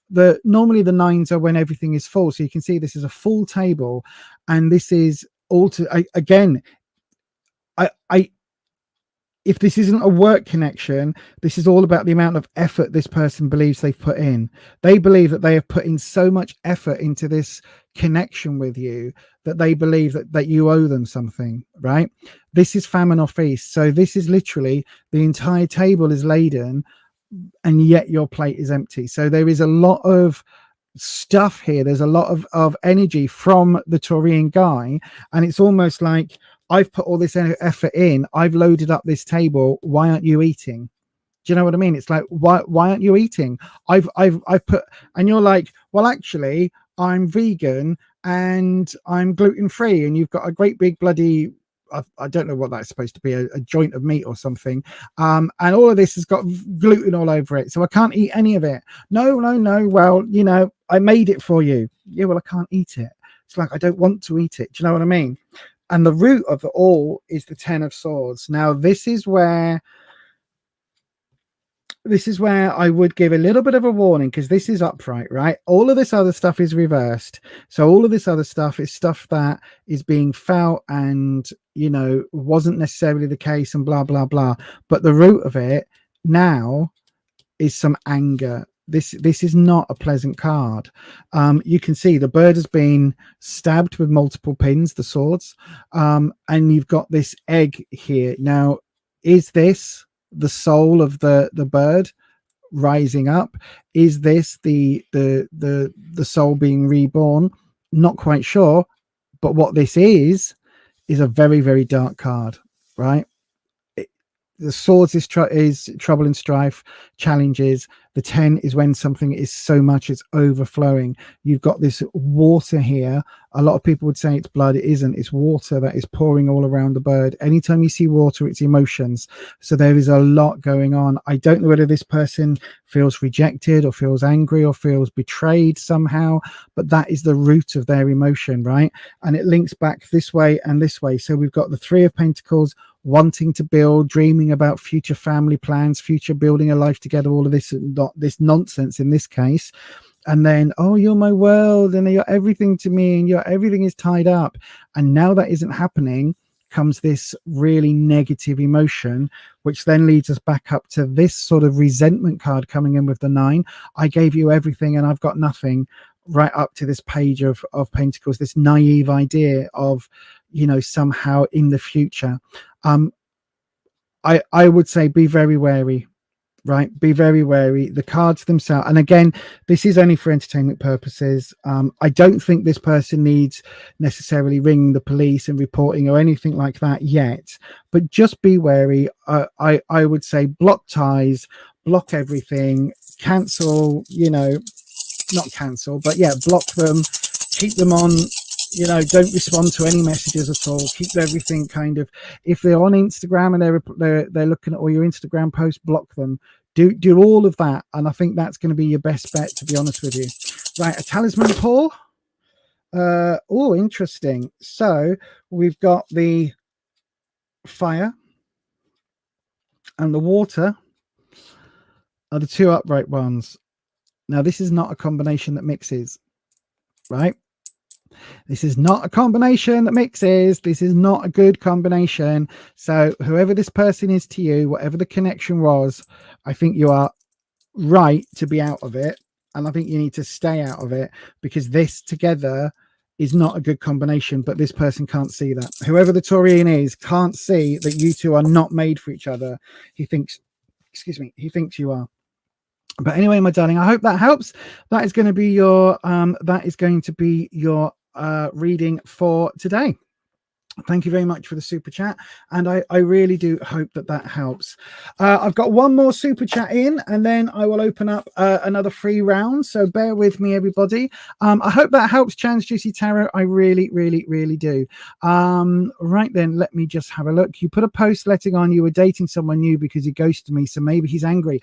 normally the 9s are when everything is full. So you can see this is a full table, and this is all again, if this isn't a work connection, this is all about the amount of effort this person believes they've put in. They believe that they have put in so much effort into this connection with you that they believe that you owe them something, right? This is famine or feast. So this is literally the entire table is laden, and yet your plate is empty. So there is a lot of stuff here. There's a lot of energy from the Taurian guy, and it's almost like, I've put all this effort in, I've loaded up this table, why aren't you eating? Do you know what I mean? It's like, why aren't you eating? I've put, and you're like, well, actually, I'm vegan and I'm gluten-free, and you've got a great big bloody, I don't know what that's supposed to be, a joint of meat or something, and all of this has got gluten all over it, so I can't eat any of it. No, well, you know, I made it for you. Yeah, well, I can't eat it. It's like, I don't want to eat it. Do you know what I mean? And the root of it all is the 10 of Swords. Now, this is where I would give a little bit of a warning, because this is upright, right? All of this other stuff is reversed. So all of this other stuff is stuff that is being felt and, you know, wasn't necessarily the case and blah, blah, blah. But the root of it now is some anger. This is not a pleasant card. You can see the bird has been stabbed with multiple pins, the swords, and you've got this egg here. Now, is this the soul of the bird rising up? Is this the soul being reborn? Not quite sure, but what this is a very, very dark card, right? The swords is trouble and strife, challenges. The 10 is when something is so much it's overflowing. You've got this water here. A lot of people would say it's blood. It isn't. It's water that is pouring all around the bird. Anytime you see water, it's emotions. So there is a lot going on. I don't know whether this person feels rejected or feels angry or feels betrayed somehow, but that is the root of their emotion, right? And it links back this way and this way. So we've got the 3 of Pentacles, wanting to build, dreaming about future family plans, future building a life together, all of this, not this nonsense in this case. And then, oh, you're my world and you're everything to me and everything is tied up. And now that isn't happening, comes this really negative emotion, which then leads us back up to this sort of resentment card coming in with the 9. I gave you everything and I've got nothing, right up to this page of Pentacles, this naive idea of, you know, somehow in the future. I would say be very wary, right? Be very wary. The cards themselves, and again, this is only for entertainment purposes. I don't think this person needs necessarily ringing the police and reporting or anything like that yet, but just be wary. I would say block ties, block everything, cancel, you know, not cancel, but yeah, block them, keep them on, you know, don't respond to any messages at all. Keep everything kind of, if they're on Instagram and they're looking at all your Instagram posts, block them. Do all of that, and I think that's going to be your best bet, to be honest with you. Right, a talisman pull. Oh, interesting. So we've got the fire and the water are the 2 upright ones. Now, this is not a combination that mixes, right? This is not a combination that mixes. This is not a good combination. So whoever this person is to you, whatever the connection was, I think you are right to be out of it. And I think you need to stay out of it, because this together is not a good combination, but this person can't see that. Whoever the Taurian is can't see that you two are not made for each other. He thinks, excuse me, he thinks you are. But anyway, my darling, I hope that helps. That is going to be your reading for today. Thank you very much for the super chat, and I really do hope that that helps. I've got one more super chat in, and then I will open up another free round, so bear with me, everybody. I hope that helps, Chan's Juicy Tarot. I really, really, really do. Right then, let me just have a look. You put a post letting on you were dating someone new because he ghosted me, so maybe he's angry.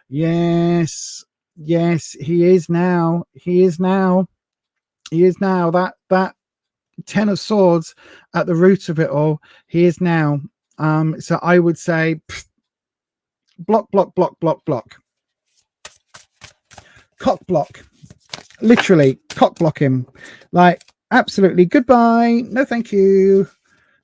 Yes, he is now. He is now. That 10 of Swords at the root of it all. He is now. So I would say block, block, block, block, block. Cock block. Literally cock block him. Like, absolutely. Goodbye. No, thank you.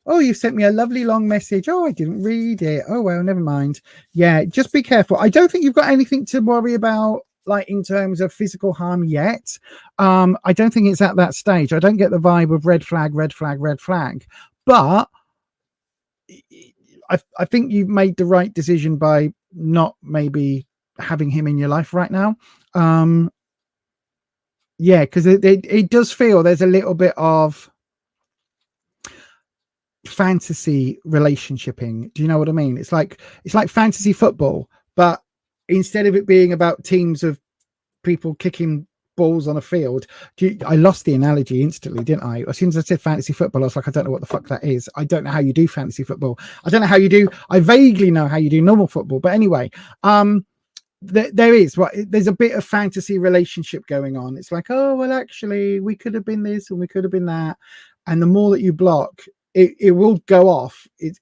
Oh, you sent me a lovely long message. Oh, I didn't read it. Oh, well, never mind. Yeah, just be careful. I don't think you've got anything to worry about, like in terms of physical harm yet. I don't think it's at that stage. I don't get the vibe of red flag, red flag, red flag. But I think you've made the right decision by not maybe having him in your life right now. Yeah, because it does feel there's a little bit of fantasy relationshiping. Do you know what I mean? It's like fantasy football, but instead of it being about teams of people kicking balls on a field, I lost the analogy instantly, didn't I? As soon as I said fantasy football, I was like, I don't know what the fuck that is. I don't know how you do fantasy football. I don't know how you do. I vaguely know how you do normal football, but anyway, there's a bit of fantasy relationship going on. It's like, oh well, actually we could have been this and we could have been that, and the more that you block, it will go off. It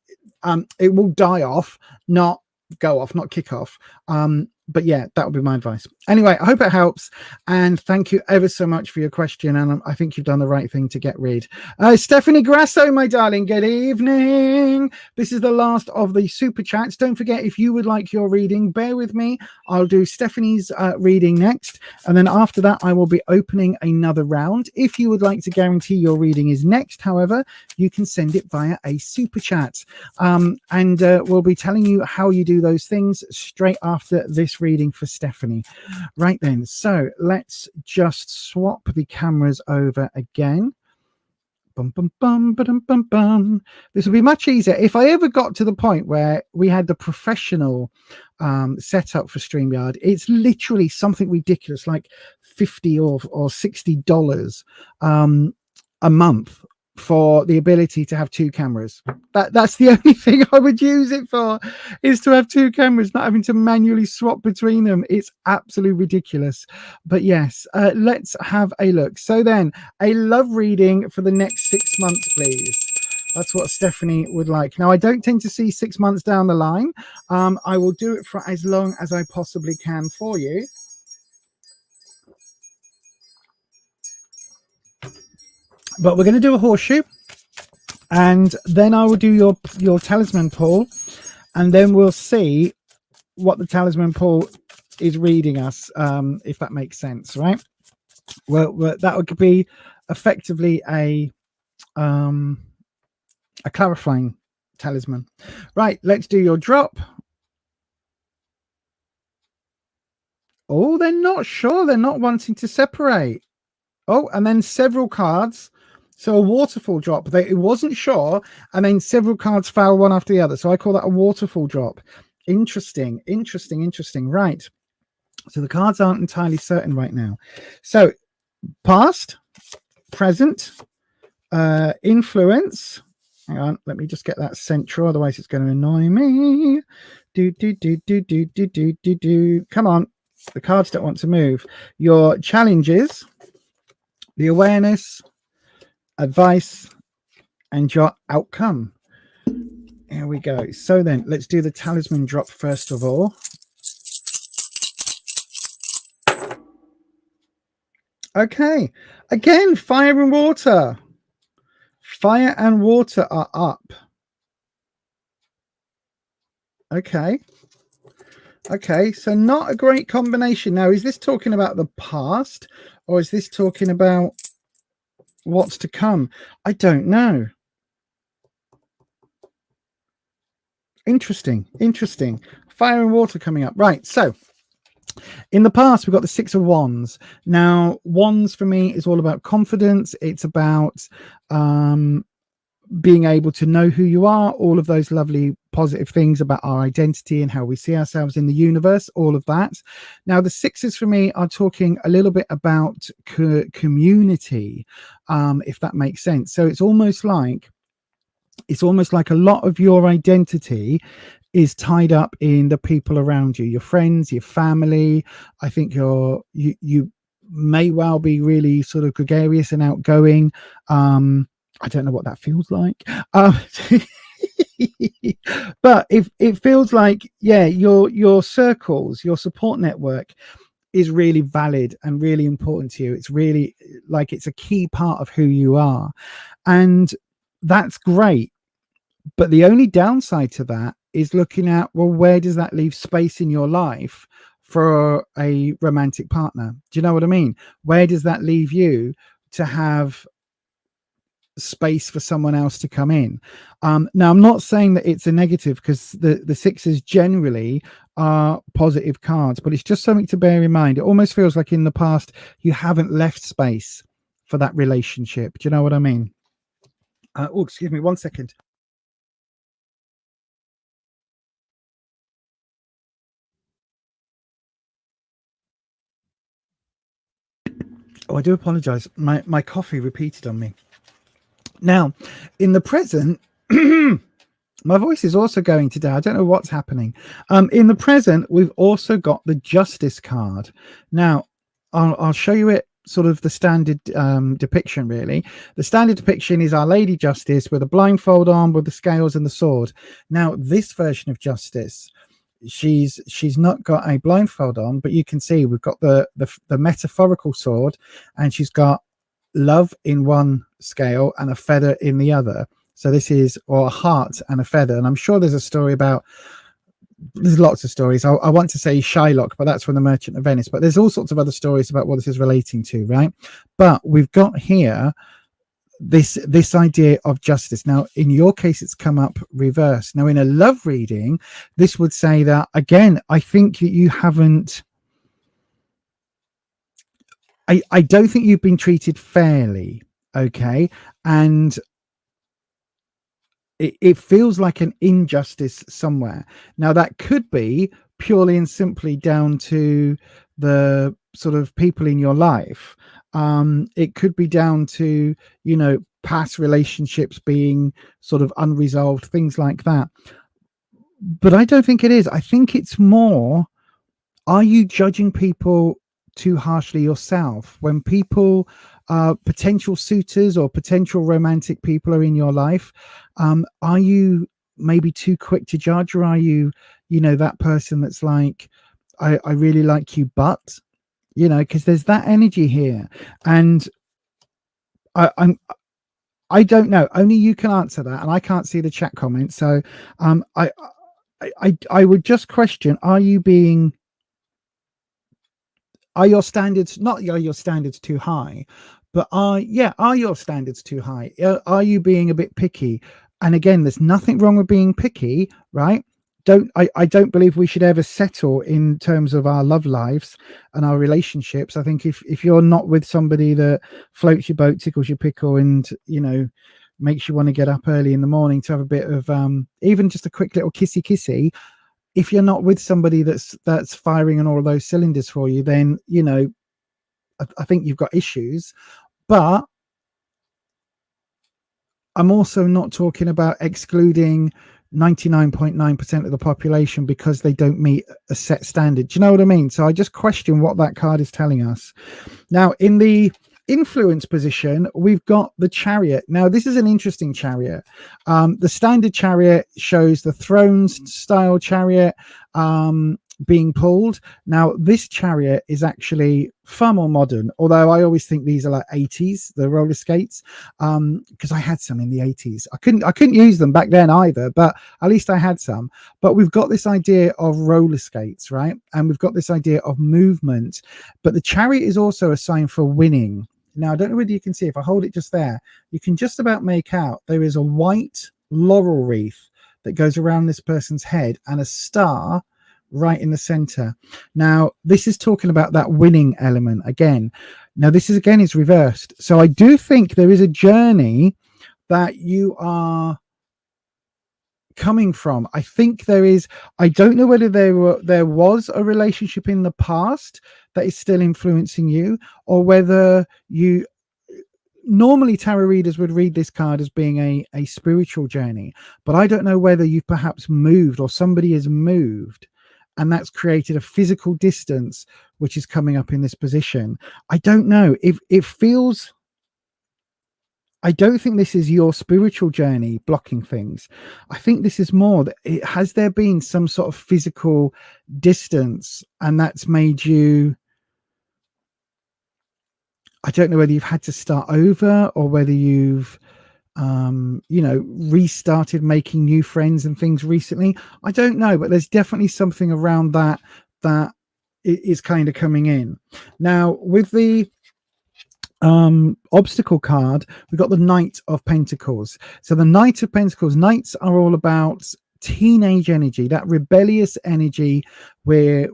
will die off, not go off, not kick off. But yeah, that would be my advice. Anyway, I hope it helps, and thank you ever so much for your question, and I think you've done the right thing to get rid. Stephanie Grasso, my darling, good evening. This is the last of the super chats. Don't forget, if you would like your reading, bear with me. I'll do Stephanie's reading next, and then after that I will be opening another round. If you would like to guarantee your reading is next, however, you can send it via a super chat, and we'll be telling you how you do those things straight after this reading for Stephanie. Right then, so let's just swap the cameras over again. Bum, bum, bum, ba-dum, bum, bum. This will be much easier if I ever got to the point where we had the professional setup for StreamYard. It's literally something ridiculous, like $50 or $60 a month for the ability to have two cameras. That's the only thing I would use it for, is to have two cameras, not having to manually swap between them. It's absolutely ridiculous. But yes, let's have a look. So then, a love reading for the next 6 months, please. That's what Stephanie would like. Now, I don't tend to see 6 months down the line. I will do it for as long as I possibly can for you. But we're going to do a horseshoe, and then I will do your talisman pull, and then we'll see what the talisman pull is reading us, if that makes sense, right? Well, that would be effectively a clarifying talisman. Right, let's do your drop. Oh, they're not sure. They're not wanting to separate. Oh, and then several cards. So a waterfall drop. It wasn't sure, and then several cards fell one after the other. So I call that a waterfall drop. Interesting. Right. So the cards aren't entirely certain right now. So past, present, influence. Hang on, let me just get that central, otherwise it's going to annoy me. Come on. The cards don't want to move. Your challenges, the awareness, advice, and your outcome. Here we go. So then let's do the talisman drop first of all. Okay, again, fire and water. Fire and water are up. Okay, so not a great combination. Now, is this talking about the past, or is this talking about what's to come? I don't know. Interesting. Fire and water coming up. Right, so in the past, we've got the Six of Wands. Now, wands for me is all about confidence. It's about being able to know who you are, all of those lovely positive things about our identity and how we see ourselves in the universe, all of that. Now, the sixes for me are talking a little bit about community, if that makes sense. So it's almost like a lot of your identity is tied up in the people around you, your friends, your family. I think you may well be really sort of gregarious and outgoing. I don't know what that feels like. But if it feels like, yeah, your circles, your support network is really valid and really important to you. It's really like it's a key part of who you are. And that's great. But the only downside to that is looking at, well, where does that leave space in your life for a romantic partner? Do you know what I mean? Where does that leave you to have space for someone else to come in? Now, I'm not saying that it's a negative, because the sixes generally are positive cards, but it's just something to bear in mind. It almost feels like in the past you haven't left space for that relationship. Do you know what I mean? Oh, excuse me, 1 second. Oh, I do apologize. My coffee repeated on me. Now, in the present, my voice is also going today. I don't know what's happening. In the present, we've also got the Justice card. Now, I'll show you it, sort of the standard depiction, really. The standard depiction is Our Lady Justice with a blindfold on, with the scales and the sword. Now, this version of Justice, she's not got a blindfold on, but you can see we've got the metaphorical sword, and she's got love in one scale and a feather in the other. So this is, or a heart and a feather. And I'm sure there's a story about, there's lots of stories. I want to say Shylock, but that's from the Merchant of Venice. But there's all sorts of other stories about what this is relating to, right? But we've got here this idea of justice. Now, in your case, it's come up reverse. Now, in a love reading, this would say that, again, I think that you haven't, I don't think you've been treated fairly, okay? And it feels like an injustice somewhere. Now, that could be purely and simply down to the sort of people in your life. It could be down to, you know, past relationships being sort of unresolved, things like that. But I don't think it is. I think it's more, are you judging people too harshly yourself? When people, potential suitors or potential romantic people are in your life, are you maybe too quick to judge? Or are you, you know, that person that's like, I really like you, but, you know, because there's that energy here. And I don't know, only you can answer that, and I can't see the chat comments. So I would just question, are your standards, not are your standards too high, but are your standards too high? Are you being a bit picky? And again, there's nothing wrong with being picky, right? I don't believe we should ever settle in terms of our love lives and our relationships. I think if you're not with somebody that floats your boat, tickles your pickle, and, you know, makes you want to get up early in the morning to have a bit of even just a quick little kissy, if you're not with somebody that's firing on all of those cylinders for you, then, you know, I think you've got issues. But I'm also not talking about excluding 99.9% of the population because they don't meet a set standard. Do you know what I mean? So I just question what that card is telling us. Now, in the influence position, we've got the Chariot. Now, this is an interesting chariot. The standard chariot shows the Thrones style chariot being pulled. Now, this chariot is actually far more modern, although I always think these are like 80s, the roller skates, because I had some in the 80s. I couldn't use them back then either, but at least I had some. But we've got this idea of roller skates, right? And we've got this idea of movement, but the Chariot is also a sign for winning. Now, I don't know whether you can see, if I hold it just there, you can just about make out there is a white laurel wreath that goes around this person's head and a star right in the center. Now, this is talking about that winning element again. Now, this is again is reversed. So I do think there is a journey that you are coming from. I think there is, I don't know whether there was a relationship in the past that is still influencing you, or whether you, normally tarot readers would read this card as being a spiritual journey, but I don't know whether you've perhaps moved, or somebody has moved, and that's created a physical distance which is coming up in this position. I don't know if it feels, I don't think this is your spiritual journey blocking things. I think this is more that has there been some sort of physical distance, and that's made you, I don't know whether you've had to start over, or whether you've restarted making new friends and things recently. I don't know, but there's definitely something around that is kind of coming in. Now with the obstacle card, we've got the Knight of Pentacles. So the Knight of Pentacles, knights are all about teenage energy, that rebellious energy where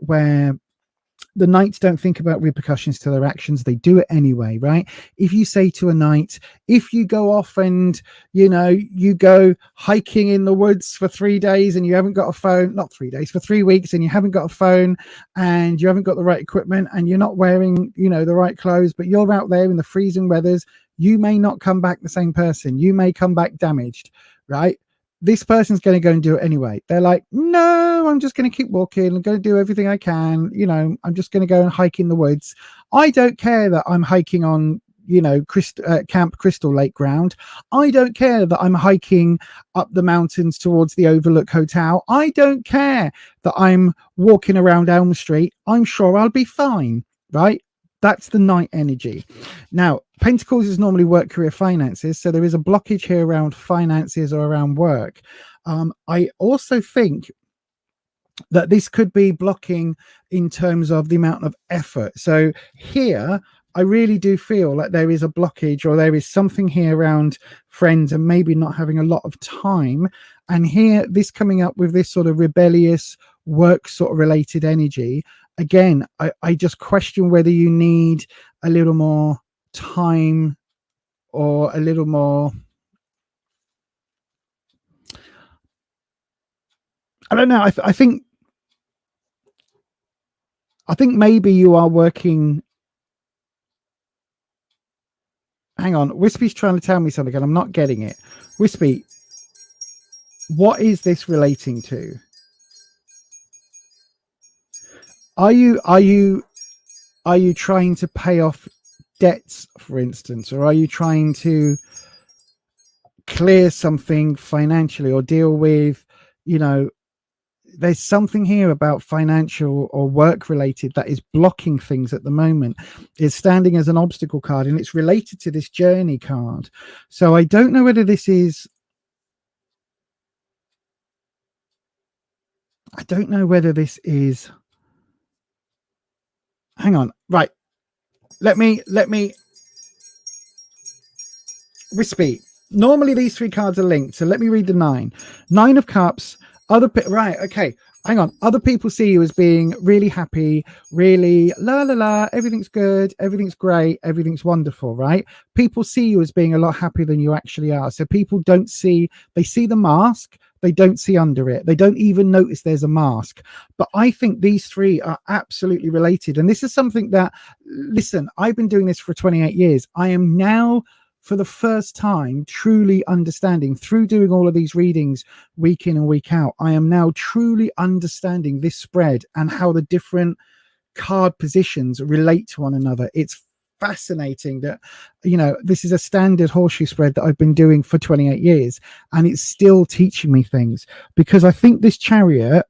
the knights don't think about repercussions to their actions. They do it anyway, right? If you say to a knight, if you go off and, you go hiking in the woods for 3 days and you haven't got a phone, not 3 days, for 3 weeks, and you haven't got a phone and you haven't got the right equipment and you're not wearing, the right clothes, but you're out there in the freezing weathers, you may not come back the same person. You may come back damaged, right? This person's going to go and do it anyway. They're like, no, I'm just going to keep walking. I'm going to do everything I can. I'm just going to go and hike in the woods. I don't care that I'm hiking on, Camp Crystal Lake ground. I don't care that I'm hiking up the mountains towards the Overlook Hotel. I don't care that I'm walking around Elm Street. I'm sure I'll be fine, right? That's the Knight energy. Now, Pentacles is normally work, career, finances. So there is a blockage here around finances or around work. I also think that this could be blocking in terms of the amount of effort. So here, I really do feel like there is a blockage, or there is something here around friends and maybe not having a lot of time. And here, this coming up with this sort of rebellious work sort of related energy. Again, I just question whether you need a little more time or a little more, I don't know. I think maybe you are working. Hang on, Wispy's trying to tell me something and I'm not getting it. Wispy, what is this relating to? Are you trying to pay off debts, for instance, or are you trying to clear something financially or deal with, there's something here about financial or work related that is blocking things at the moment. It's standing as an obstacle card, and it's related to this journey card. So I don't know whether this is, hang on, right, let me Wispy, normally these three cards are linked, so let me read the Nine of Cups. Right, okay, hang on. Other people see you as being really happy, really la la la, everything's good, everything's great, everything's wonderful, right? People see you as being a lot happier than you actually are. So people don't see, they see the mask, they don't see under it. They don't even notice there's a mask. But I think these three are absolutely related. And this is something that, listen, I've been doing this for 28 years. I am now, for the first time, truly understanding, through doing all of these readings week in and week out, I am now truly understanding this spread and how the different card positions relate to one another. It's fascinating that, this is a standard horseshoe spread that I've been doing for 28 years, and it's still teaching me things, because I think this Chariot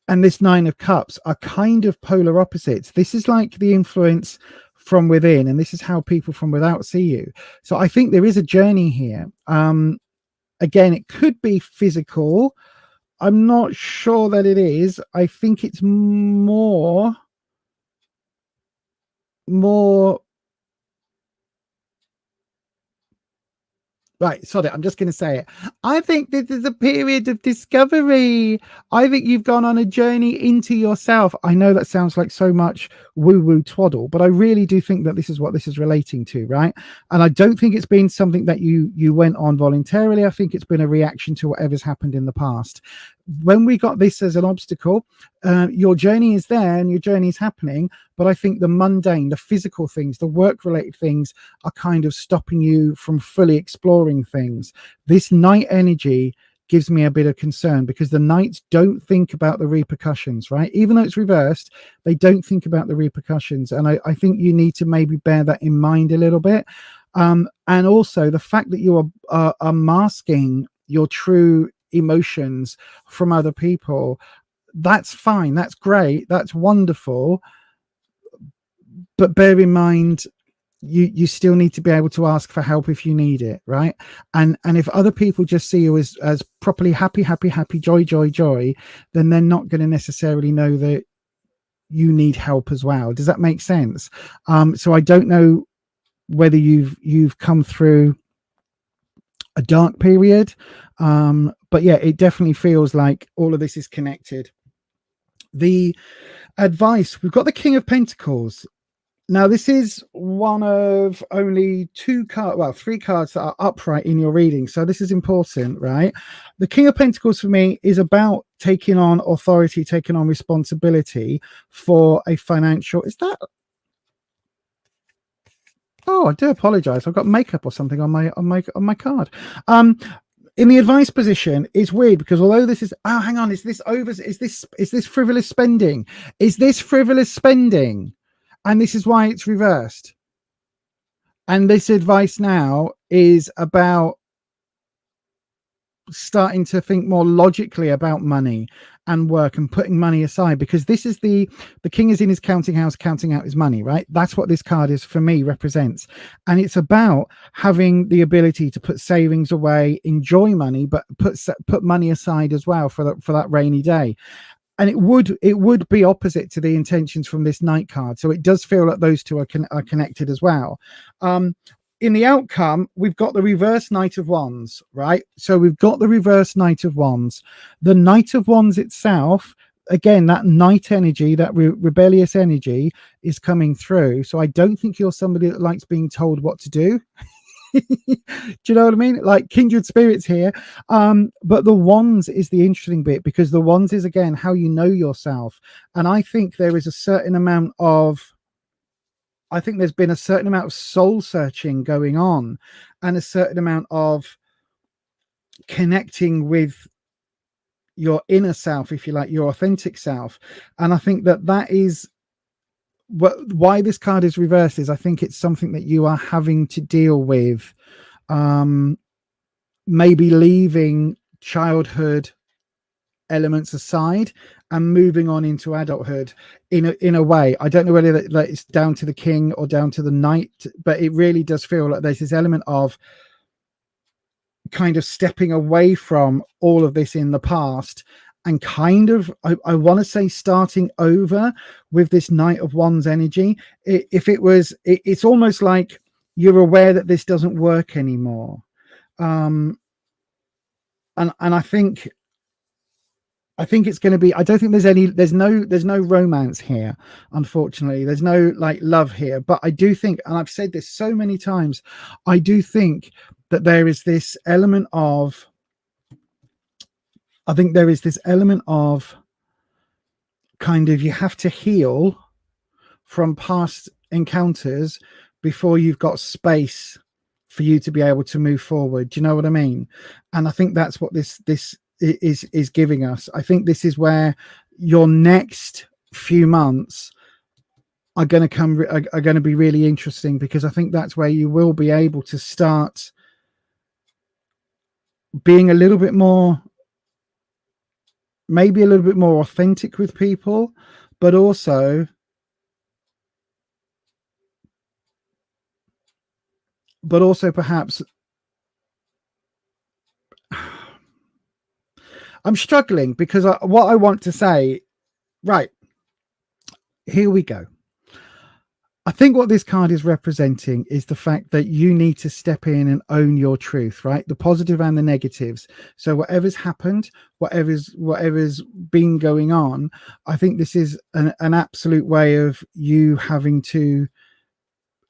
and this Nine of Cups are kind of polar opposites. This is like the influence from within, and this is how people from without see you. So I think there is a journey here. Again, it could be physical. I'm not sure that it is. I think it's more Right, sorry, I'm just going to say it. I think this is a period of discovery. I think you've gone on a journey into yourself. I know that sounds like so much woo-woo twaddle, but I really do think that this is what this is relating to, right? And I don't think it's been something that you went on voluntarily. I think it's been a reaction to whatever's happened in the past. When we got this as an obstacle, your journey is there and your journey is happening, but I think the mundane, the physical things, the work-related things are kind of stopping you from fully exploring things. This night energy gives me a bit of concern because the knights don't think about the repercussions, right? Even though it's reversed, they don't think about the repercussions. And I think you need to maybe bear that in mind a little bit. And also the fact that you are masking your true emotions from other people, that's fine, that's great, that's wonderful, but bear in mind you still need to be able to ask for help if you need it, right? And if other people just see you as properly happy, joy, then they're not going to necessarily know that you need help as well. Does that make sense? So I don't know whether you've come through a dark period, but yeah, it definitely feels like all of this is connected. The advice, we've got the King of Pentacles. Now, this is one of only three cards that are upright in your reading. So this is important, right? The King of Pentacles for me is about taking on authority, taking on responsibility for a financial. Is that? Oh, I do apologize. I've got makeup or something on my card. In the advice position, it's weird because although this is, oh, hang on, is this frivolous spending? Is this frivolous spending? And this is why it's reversed. And this advice now is about starting to think more logically about money and work and putting money aside, because this is the king is in his counting house, counting out his money, right? That's what this card is for me, represents. And it's about having the ability to put savings away, enjoy money, but put money aside as well for that rainy day. And it would be opposite to the intentions from this Knight card. So it does feel like those two are connected as well. In the outcome, we've got the reverse Knight of Wands, right? So we've got the reverse Knight of Wands. The Knight of Wands itself, again, that Knight energy, that rebellious energy is coming through. So I don't think you're somebody that likes being told what to do. Do you know what I mean? Like kindred spirits here. But the wands is the interesting bit, because the wands is, again, how you know yourself. And I think there is a certain amount of, I think there's been a certain amount of soul searching going on and a certain amount of connecting with your inner self, if you like, your authentic self. And I think that is why this card is reversed. Is I think it's something that you are having to deal with, maybe leaving childhood elements aside and moving on into adulthood in a way. I don't know whether that it's down to the king or down to the knight, but it really does feel like there's this element of kind of stepping away from all of this in the past and kind of, I want to say, starting over with this Knight of Wands energy. It's almost like you're aware that this doesn't work anymore. And I think it's going to be, I don't think there's no romance here, unfortunately. There's no like love here, but I do think, and I've said this so many times, I do think that there is this element of, kind of, you have to heal from past encounters before you've got space for you to be able to move forward. Do you know what I mean? And I think that's what this is giving us. I think this is where your next few months are going to be really interesting, because I think that's where you will be able to start being a little bit more, maybe a little bit more authentic with people, but also perhaps, I'm struggling because what I want to say, right, here we go. I think what this card is representing is the fact that you need to step in and own your truth, right? The positive and the negatives. So whatever's happened, whatever's been going on, I think this is an absolute way of you having to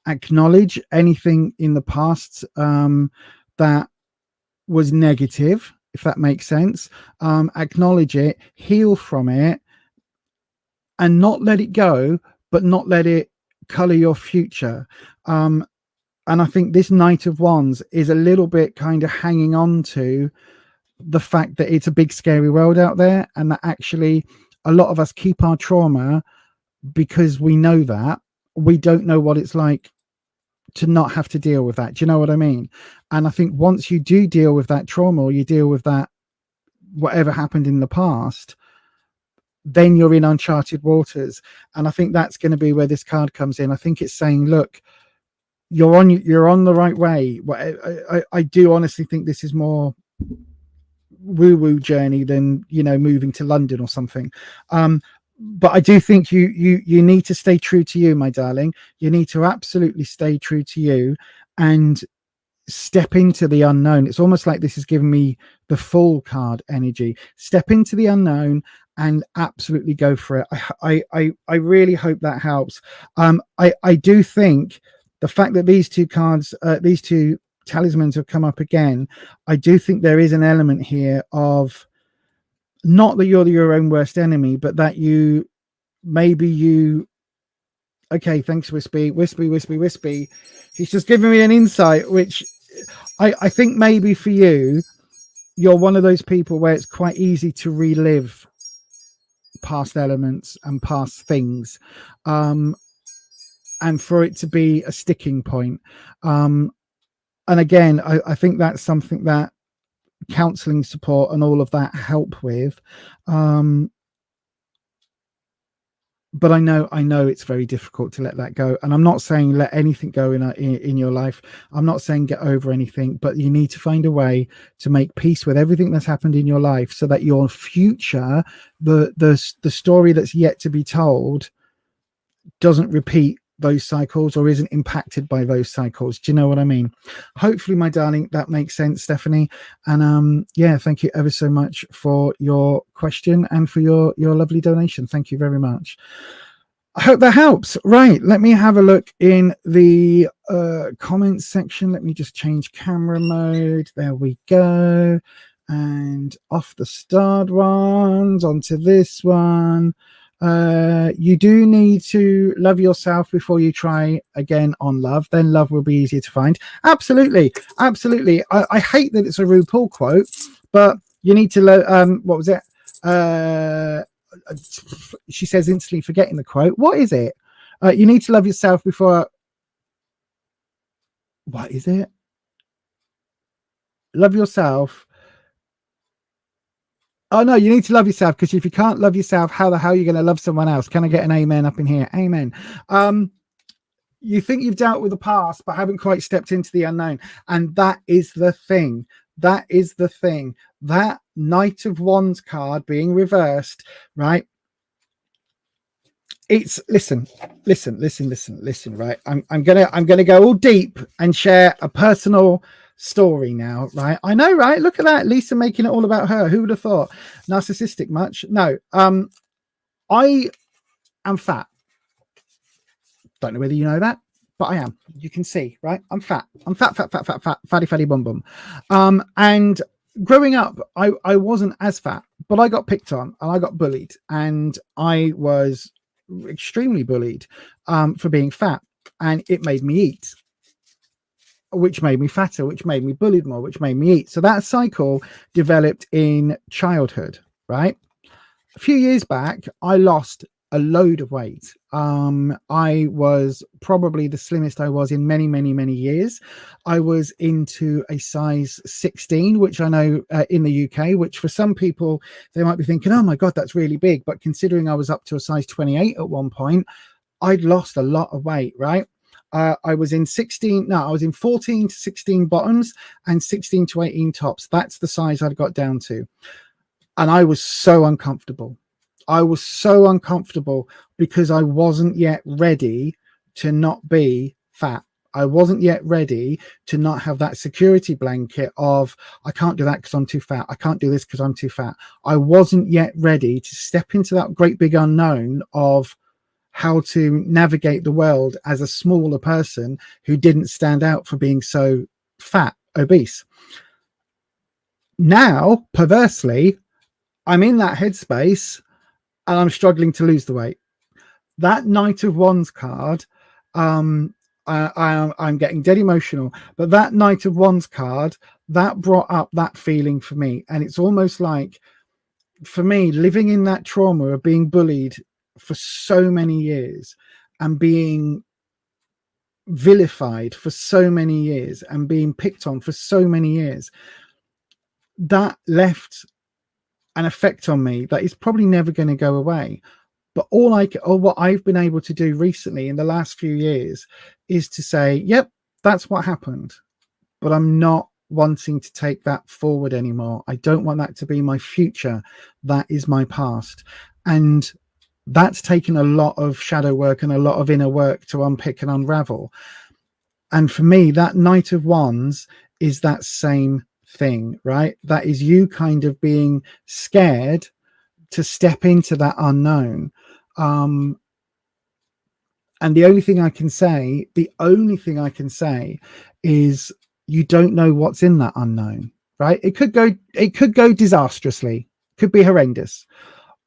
acknowledge anything in the past that was negative, if that makes sense. Acknowledge it, heal from it, and not let it go, but not let it color your future. And I think this Knight of Wands is a little bit kind of hanging on to the fact that it's a big scary world out there, and that actually a lot of us keep our trauma because we know that we don't know what it's like to not have to deal with that. Do you know what I mean? And I think once you do deal with that trauma, or you deal with that whatever happened in the past, then you're in uncharted waters. And I think that's going to be where this card comes in. I think it's saying, look, you're on the right way. I do honestly think this is more woo-woo journey than, you know, moving to London or something. But I do think you need to stay true to you, my darling. You need to absolutely stay true to you and step into the unknown. It's almost like this is giving me the Fool card energy. Step into the unknown and absolutely go for it. I really hope that helps. I do think the fact that these two cards, these two talismans have come up again, I do think there is an element here of not that you're your own worst enemy, but that okay, thanks, Wispy. He's just giving me an insight, which I think maybe for you, you're one of those people where it's quite easy to relive past elements and past things, and for it to be a sticking point. And again, I think that's something that counseling support and all of that help with. But I know it's very difficult to let that go. And I'm not saying let anything go in your life. I'm not saying get over anything, but you need to find a way to make peace with everything that's happened in your life, so that your future, the story that's yet to be told, doesn't repeat those cycles or isn't impacted by those cycles. Do you know what I mean? Hopefully, my darling, that makes sense, Stephanie. And yeah, thank you ever so much for your question and for your lovely donation. Thank you very much. I hope that helps. Right, let me have a look in the comments section. Let me just change camera mode. There we go. And off the starred ones onto this one. You do need to love yourself before you try again on love. Then love will be easier to find. Absolutely. I hate that it's a RuPaul quote, but you need to what was it? She says, instantly forgetting the quote. What is it? You need to love yourself before. What is it? Love yourself. Oh no, you need to love yourself, because if you can't love yourself, how the hell are you going to love someone else? Can I get an amen up in here? Amen. You think you've dealt with the past, but haven't quite stepped into the unknown. And that is the thing. That is the thing. That Knight of Wands card being reversed, right? It's listen, right? I'm gonna go all deep and share a personal story now, right? I know, right? Look at that, Lisa making it all about her. Who would have thought? Narcissistic much? No. I am fat. Don't know whether you know that, but I am. You can see, right? I'm fat. I'm fat, fatty bum bum. And growing up, I wasn't as fat, but I got picked on and I got bullied, and I was extremely bullied for being fat, and it made me eat, which made me fatter, which made me bullied more, which made me eat. So that cycle developed in childhood, right? A few years back, I lost a load of weight. I was probably the slimmest I was in many years. I was into a size 16, which I know in the UK, which for some people, they might be thinking, oh my God, that's really big. But considering I was up to a size 28 at one point, I'd lost a lot of weight, right? I was in 14 to 16 bottoms and 16 to 18 tops. That's the size I'd got down to. And I was so uncomfortable. I was so uncomfortable because I wasn't yet ready to not be fat. I wasn't yet ready to not have that security blanket of, I can't do that because I'm too fat. I can't do this because I'm too fat. I wasn't yet ready to step into that great big unknown of how to navigate the world as a smaller person who didn't stand out for being so fat, obese. Now, perversely, I'm in that headspace and I'm struggling to lose the weight. That Knight of Wands card, I'm getting dead emotional, but that Knight of Wands card, that brought up that feeling for me. And it's almost like, for me, living in that trauma of being bullied for so many years and being vilified for so many years and being picked on for so many years, that left an effect on me that is probably never going to go away. But what I've been able to do recently in the last few years is to say, yep, that's what happened, but I'm not wanting to take that forward anymore. I don't want that to be my future. That is my past. And that's taken a lot of shadow work and a lot of inner work to unpick and unravel. And for me, that Knight of Wands is that same thing, right? That is you kind of being scared to step into that unknown. And the only thing I can say is you don't know what's in that unknown, right? It could go disastrously, could be horrendous,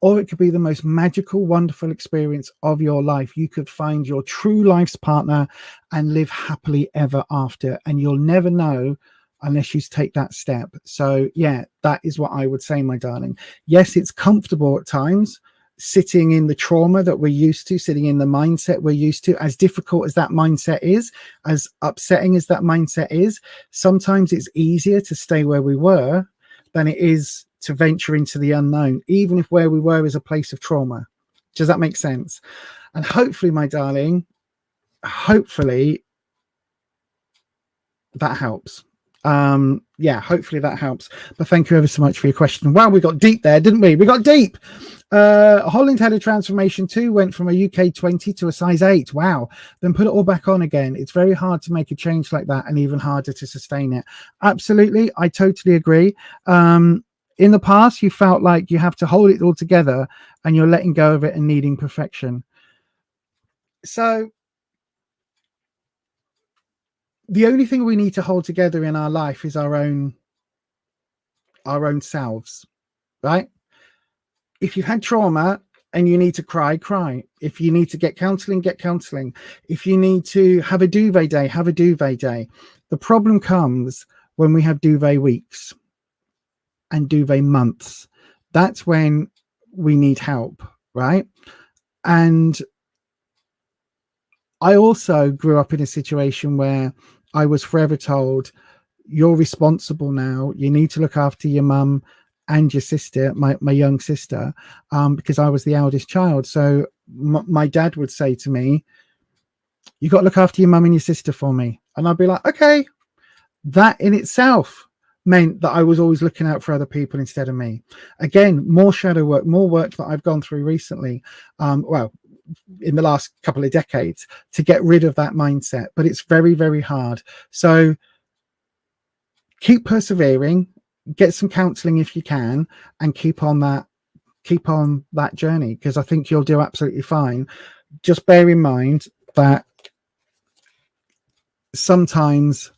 or it could be the most magical, wonderful experience of your life. You could find your true life's partner and live happily ever after, and you'll never know unless you take that step. So yeah, that is what I would say, my darling. Yes, it's comfortable at times, sitting in the trauma that we're used to, sitting in the mindset we're used to. As difficult as that mindset is, as upsetting as that mindset is, sometimes it's easier to stay where we were than it is to venture into the unknown, even if where we were is a place of trauma. Does that make sense? And hopefully, my darling, hopefully that helps. Yeah, hopefully that helps. But thank you ever so much for your question. Wow, we got deep there, didn't we? We got deep. Holland had a transformation too, went from a UK 20 to a size 8. Wow. Then put it all back on again. It's very hard to make a change like that, and even harder to sustain it. Absolutely, I totally agree. In the past, you felt like you have to hold it all together and you're letting go of it and needing perfection. So the only thing we need to hold together in our life is our own selves, right? If you've had trauma and you need to cry, cry. If you need to get counseling, get counseling. If you need to have a duvet day, have a duvet day. The problem comes when we have duvet weeks and duvet months. That's when we need help, right? And I also grew up in a situation where I was forever told, you're responsible now. You need to look after your mum and your sister, my young sister, because I was the eldest child. So my dad would say to me, you got to look after your mum and your sister for me. And I'd be like, okay. That in itself meant that I was always looking out for other people instead of me. Again, more shadow work, more work that I've gone through recently. Well, in the last couple of decades, to get rid of that mindset, but it's very, very hard. So keep persevering, get some counseling if you can, and keep on that journey, because I think you'll do absolutely fine. Just bear in mind that sometimes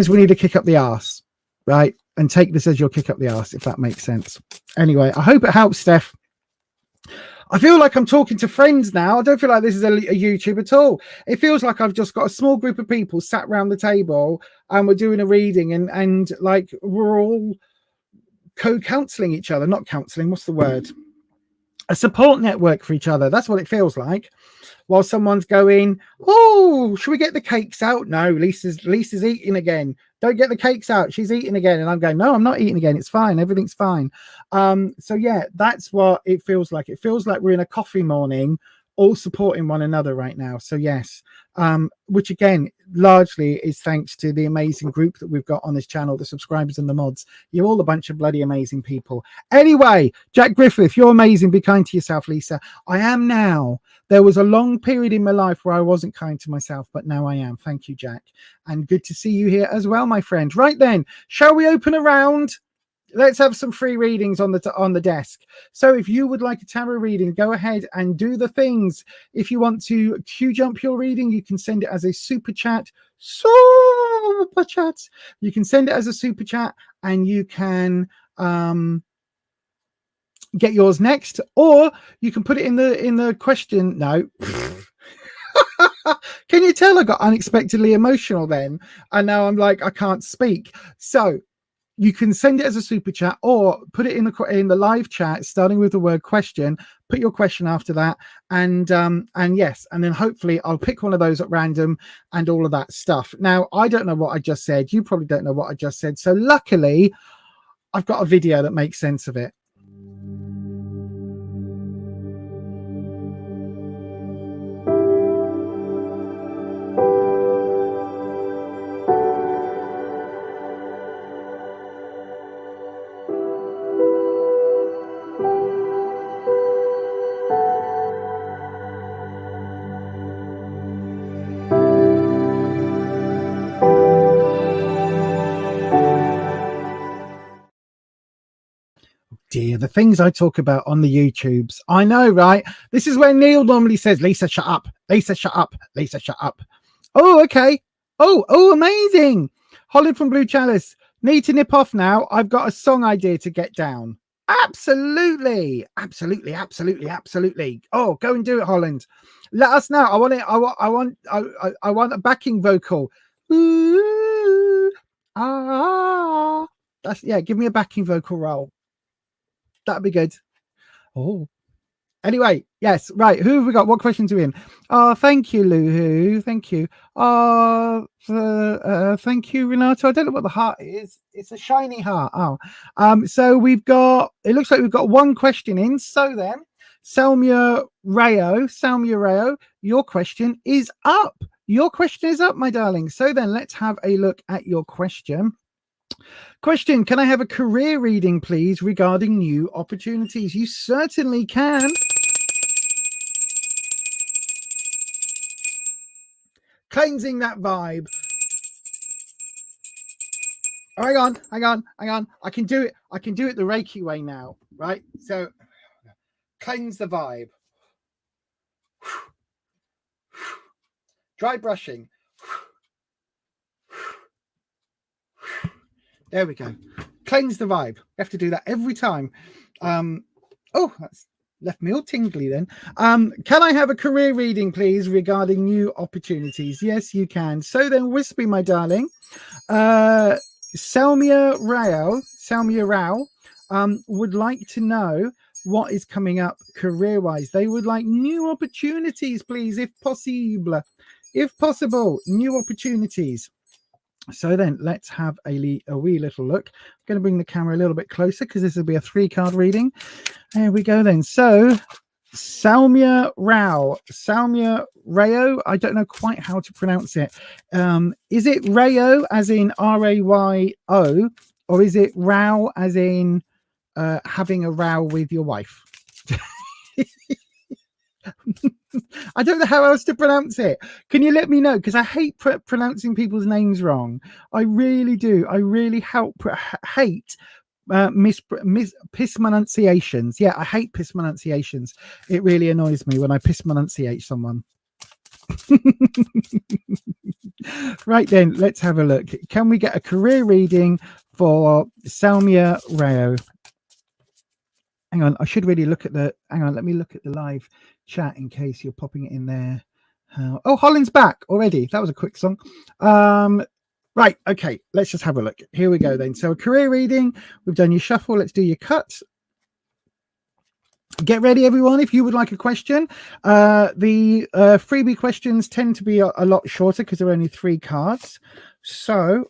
we need to kick up the arse, right? And take this as your kick up the arse, if that makes sense. Anyway, I hope it helps, Steph. I feel like I'm talking to friends now. I don't feel like this is a YouTube at all. It feels like I've just got a small group of people sat around the table and we're doing a reading, and like we're all co-counseling each other. Not counseling, what's the word? A support network for each other. That's what it feels like. While someone's going, oh, should we get the cakes out? No, Lisa's eating again. Don't get the cakes out. She's eating again. And I'm going, no, I'm not eating again. It's fine. Everything's fine. So yeah, that's what it feels like. It feels like we're in a coffee morning, all supporting one another right now. So yes, which again, largely is thanks to the amazing group that we've got on this channel, the subscribers and the mods. You're all a bunch of bloody amazing people. Anyway, Jack Griffith, you're amazing. Be kind to yourself, Lisa. I am now. There was a long period in my life where I wasn't kind to myself, but now I am. Thank you, Jack. And good to see you here as well, my friend. Right then, shall we open a round? Let's have some free readings on the desk. So if you would like a tarot reading, go ahead and do the things. If you want to queue jump your reading, you can send it as a super chat. Super chats. You can send it as a super chat, and you can get yours next, or you can put it in the question. No. Can you tell I got unexpectedly emotional then? And now I'm like, I can't speak. So you can send it as a super chat, or put it in the live chat, starting with the word question. Put your question after that, and yes, and then hopefully I'll pick one of those at random and all of that stuff. Now, I don't know what I just said. You probably don't know what I just said. So luckily, I've got a video that makes sense of it. Dear, the things I talk about on the YouTubes. I know, right? This is where Neil normally says, Lisa, shut up. Lisa, shut up. Lisa, shut up. Oh, okay. Oh, amazing. Holly from Blue Chalice. Need to nip off now. I've got a song idea to get down. Absolutely. Oh, go and do it, Holland. Let us know. I want it. I want a backing vocal. Ooh, ah. Give me a backing vocal role. That'd be good. Oh, anyway, yes, right. Who have we got? What questions are we in? Oh, thank you, Luhu. Thank you. Thank you, Renato. I don't know what the heart is. It's a shiny heart. So we've got. It looks like we've got one question in. So then, Salmia Rayo, your question is up. Your question is up, my darling. So then, let's have a look at your question. Question, can I have a career reading, please, regarding new opportunities? You certainly can. Cleansing that vibe. Oh, hang on. I can do it the Reiki way now, right? So cleanse the vibe. Dry brushing. There we go. Cleanse the vibe. You have to do that every time. That's left me all tingly then. Can I have a career reading, please, regarding new opportunities? Yes, you can. So then, Wispy, my darling. Salmia Rao would like to know what is coming up career-wise. They would like new opportunities, please, if possible. If possible, new opportunities. So then let's have a wee little look. I'm going to bring the camera a little bit closer because this will be a 3-card reading. There we go then. So Salmia Rao, I don't know quite how to pronounce it. Is it Rayo as in R-A-Y-O, or is it Rao as in having a row with your wife? I don't know how else to pronounce it. Can you let me know? Because I hate pronouncing people's names wrong. I really do. I really hate mispronunciations. Yeah, I hate mispronunciations. It really annoys me when I mispronunciate someone. Right then, let's have a look. Can we get a career reading for Salmia Rao? Hang on, I should really look at the. Hang on, let me look at the live chat in case you're popping it in there. Oh, Holland's back already. That was a quick song. Right, okay, let's just have a look. Here we go then. So a career reading. We've done your shuffle. Let's do your cut. Get ready, everyone, if you would like a question. The freebie questions tend to be a lot shorter because there are only 3 cards. So,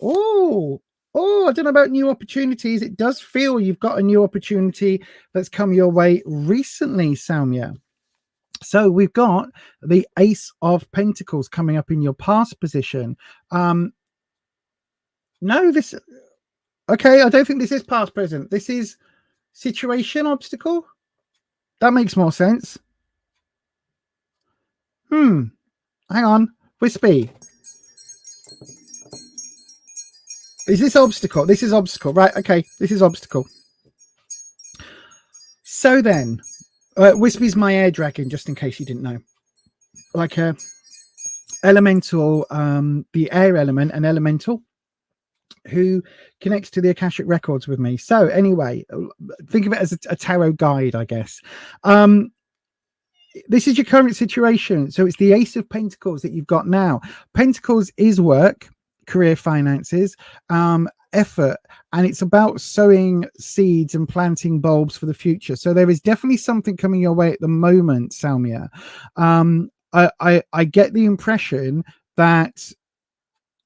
I don't know about new opportunities. It does feel you've got a new opportunity that's come your way recently, Salmia. So we've got the Ace of Pentacles coming up in your past position. Okay, I don't think this is past present. This is situation obstacle. That makes more sense. Hang on. Wispy. Is this obstacle? This is obstacle. Right. Okay. This is obstacle. So then, Wispy's my air dragon, just in case you didn't know. Like a elemental, the air element, an elemental who connects to the Akashic records with me. So anyway, think of it as a tarot guide, I guess. This is your current situation. So it's the Ace of Pentacles that you've got now. Pentacles is work, career, finances, effort, and it's about sowing seeds and planting bulbs for the future. So there is definitely something coming your way at the moment, Salmia. I get the impression that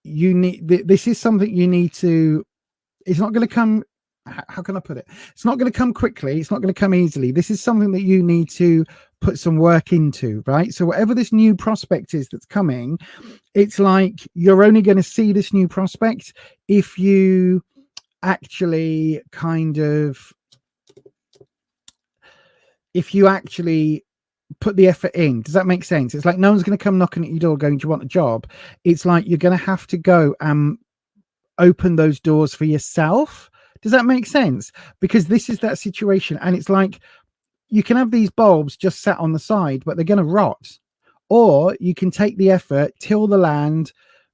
you need, this is something you need to, it's not going to come, how can I put it? It's not going to come quickly. It's not going to come easily. This is something that you need to put some work into, right? So whatever this new prospect is that's coming, it's like you're only going to see this new prospect if you actually put the effort in. Does that make sense? It's like no one's going to come knocking at your door going, do you want a job? It's like you're going to have to go and open those doors for yourself. Does that make sense? Because this is that situation, and it's like you can have these bulbs just sat on the side, but they're going to rot. Or you can take the effort, till the land,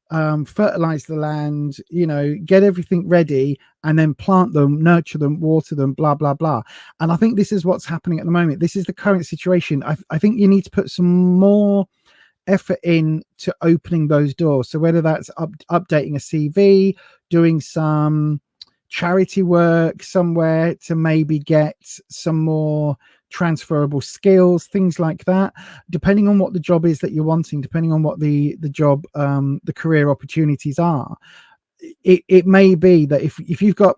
fertilize the land, you know, get everything ready, and then plant them, nurture them, water them, blah, blah, blah. And I think this is what's happening at the moment. This is the current situation. I think you need to put some more effort in to opening those doors. So whether that's updating a CV, doing some charity work somewhere to maybe get some more transferable skills, things like that, depending on what the job is that you're wanting, depending on what the job, the career opportunities are. It may be that if you've got,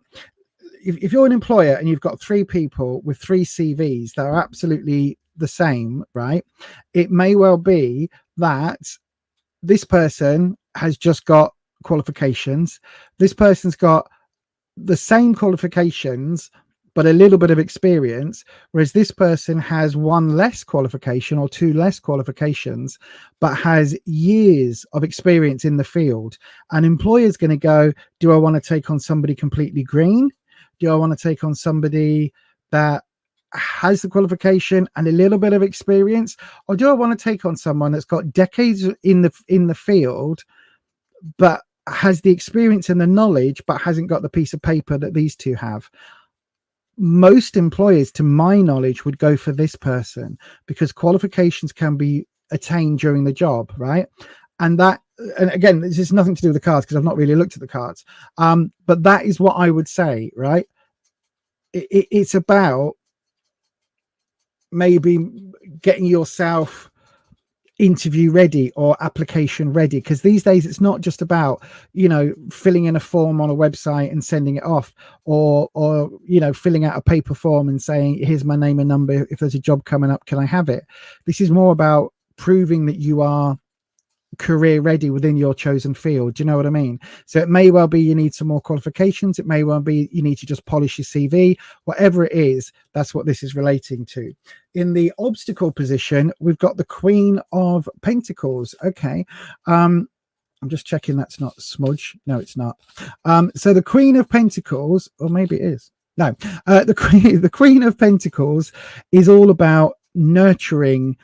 if you're an employer and you've got 3 people with 3 CVs that are absolutely the same, right? It may well be that this person has just got qualifications. This person's got the same qualifications but a little bit of experience, whereas this person has 1 less qualification or 2 less qualifications but has years of experience in the field. An employer's going to go, do I want to take on somebody completely green? Do I want to take on somebody that has the qualification and a little bit of experience, or do I want to take on someone that's got decades in the field but has the experience and the knowledge but hasn't got the piece of paper that these two have? Most employers, to my knowledge, would go for this person because qualifications can be attained during the job, right? And again, this has nothing to do with the cards because I've not really looked at the cards, but that is what I would say, right? It's about maybe getting yourself interview ready or application ready, because these days it's not just about, you know, filling in a form on a website and sending it off, or you know, filling out a paper form and saying, here's my name and number, if there's a job coming up, can I have it? This is more about proving that you are career ready within your chosen field. Do you know what I mean? So it may well be you need some more qualifications, it may well be you need to just polish your CV, whatever it is. That's what this is relating to. In the obstacle position, we've got the Queen of Pentacles. Okay, I'm just checking that's not smudge. No, it's not. So the Queen of Pentacles, or maybe it is. No, the Queen of Pentacles is all about nurturing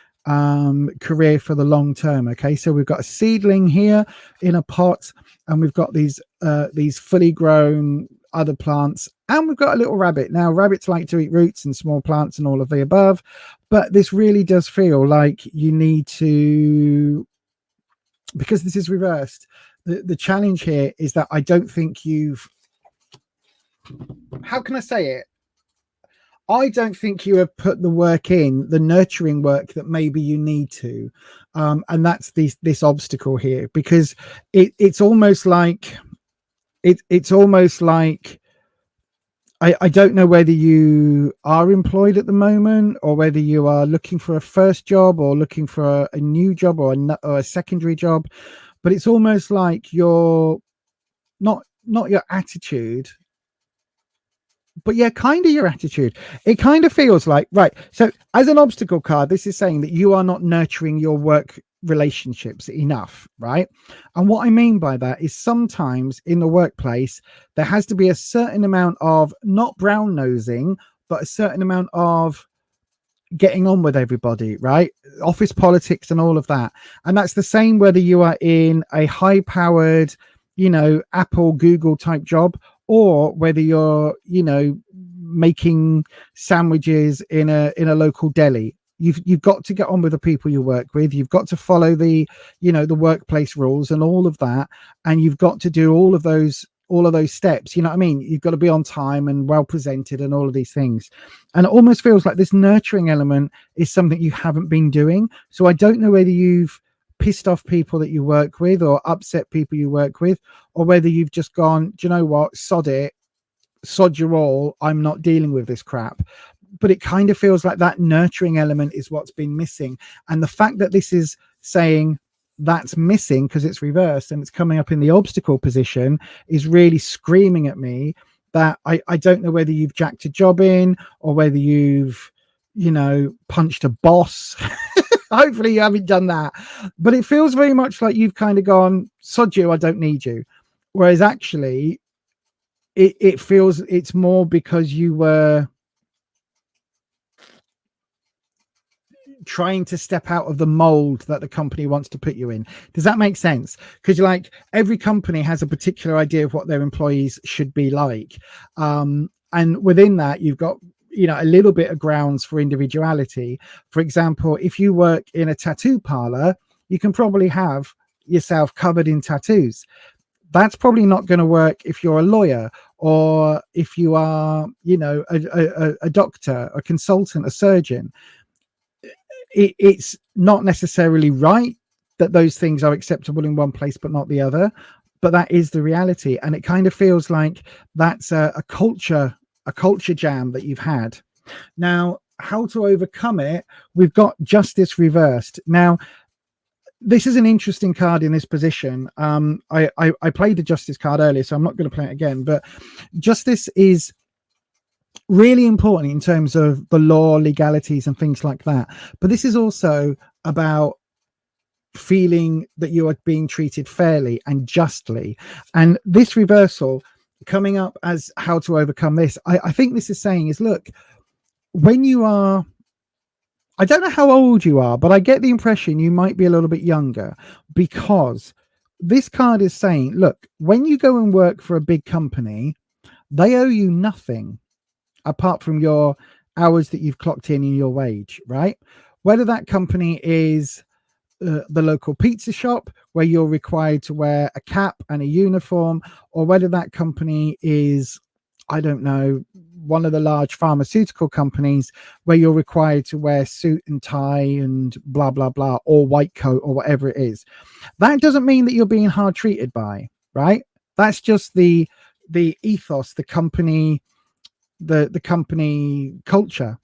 career for the long term. Okay, so we've got a seedling here in a pot, and we've got these fully grown other plants, and we've got a little rabbit. Now rabbits like to eat roots and small plants and all of the above, but this really does feel like you need to, because this is reversed, the challenge here is that I don't think you've, how can I say it, I don't think you have put the work in, the nurturing work that maybe you need to, and that's this obstacle here, because it's almost like it's almost like I don't know whether you are employed at the moment or whether you are looking for a first job or looking for a new job or a secondary job, but it's almost like you're not your attitude, but yeah, kind of your attitude. It kind of feels like, right, so as an obstacle card, this is saying that you are not nurturing your work relationships enough, right? And what I mean by that is sometimes in the workplace there has to be a certain amount of not brown nosing, but a certain amount of getting on with everybody, right? Office politics and all of that. And that's the same whether you are in a high powered, Apple, Google type job, or whether you're, making sandwiches in a local deli. You've got to get on with the people you work with. You've got to follow the workplace rules and all of that. And you've got to do all of those steps. You know what I mean? You've got to be on time and well presented and all of these things. And it almost feels like this nurturing element is something you haven't been doing. So I don't know whether you've pissed off people that you work with or upset people you work with, or whether you've just gone, do you know what? Sod it. Sod your all. I'm not dealing with this crap. But it kind of feels like that nurturing element is what's been missing. And the fact that this is saying that's missing because it's reversed and it's coming up in the obstacle position is really screaming at me that I don't know whether you've jacked a job in or whether you've, punched a boss. Hopefully you haven't done that. But it feels very much like you've kind of gone, sod you, I don't need you. Whereas actually it feels it's more because you were trying to step out of the mold that the company wants to put you in. Does that make sense? Because you're like, every company has a particular idea of what their employees should be like. And within that, you've got, a little bit of grounds for individuality. For example, if you work in a tattoo parlor, you can probably have yourself covered in tattoos. That's probably not going to work if you're a lawyer or if you are, a doctor, a consultant, a surgeon. It's not necessarily right that those things are acceptable in one place but not the other, but that is the reality. And it kind of feels like that's a culture jam that you've had. Now, how to overcome it? We've got justice reversed. Now, this is an interesting card in this position. I played the justice card earlier, so I'm not going to play it again, but justice is really important in terms of the law, legalities and things like that. But this is also about feeling that you are being treated fairly and justly. And this reversal coming up as how to overcome this, I think this is saying is, look, when you are, I don't know how old you are, but I get the impression you might be a little bit younger, because this card is saying, look, when you go and work for a big company, they owe you nothing apart from your hours that you've clocked in your wage, right? Whether that company is the local pizza shop where you're required to wear a cap and a uniform, or whether that company is, I don't know, one of the large pharmaceutical companies where you're required to wear suit and tie and blah, blah, blah, or white coat or whatever it is. That doesn't mean that you're being hard treated by, right? That's just the ethos, the company, the company culture.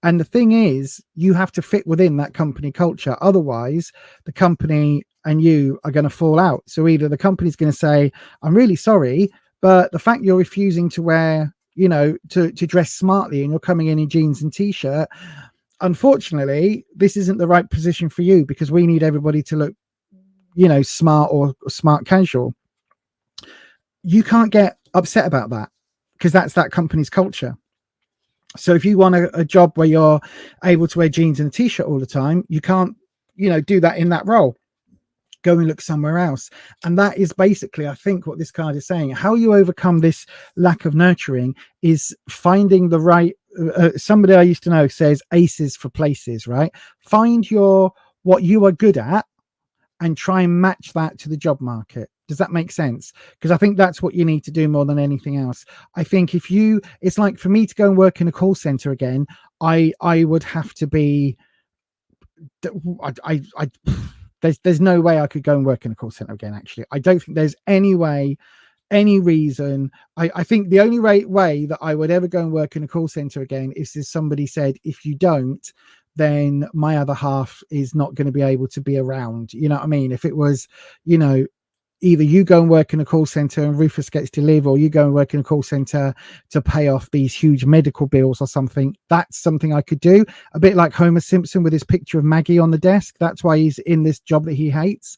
And the thing is, you have to fit within that company culture. Otherwise, the company and you are going to fall out. So either the company's going to say, I'm really sorry, but the fact you're refusing to wear, to dress smartly and you're coming in jeans and t-shirt, unfortunately, this isn't the right position for you because we need everybody to look, smart or smart casual. You can't get upset about that because that's that company's culture. So if you want a job where you're able to wear jeans and a t-shirt all the time, you can't, do that in that role. Go and look somewhere else. And that is basically, I think, what this card is saying. How you overcome this lack of nurturing is finding the right, somebody I used to know says aces for places, right? Find what you are good at and try and match that to the job market. Does that make sense? Because I think that's what you need to do more than anything else. I think it's like for me to go and work in a call center again, I would have to be, there's no way I could go and work in a call center again. Actually, I don't think there's any way, any reason. I think the only way that I would ever go and work in a call center again is if somebody said, if you don't, then my other half is not going to be able to be around. You know what I mean? If it was, either you go and work in a call center and Rufus gets to live, or you go and work in a call center to pay off these huge medical bills or something. That's something I could do. A bit like Homer Simpson with his picture of Maggie on the desk. That's why he's in this job that he hates.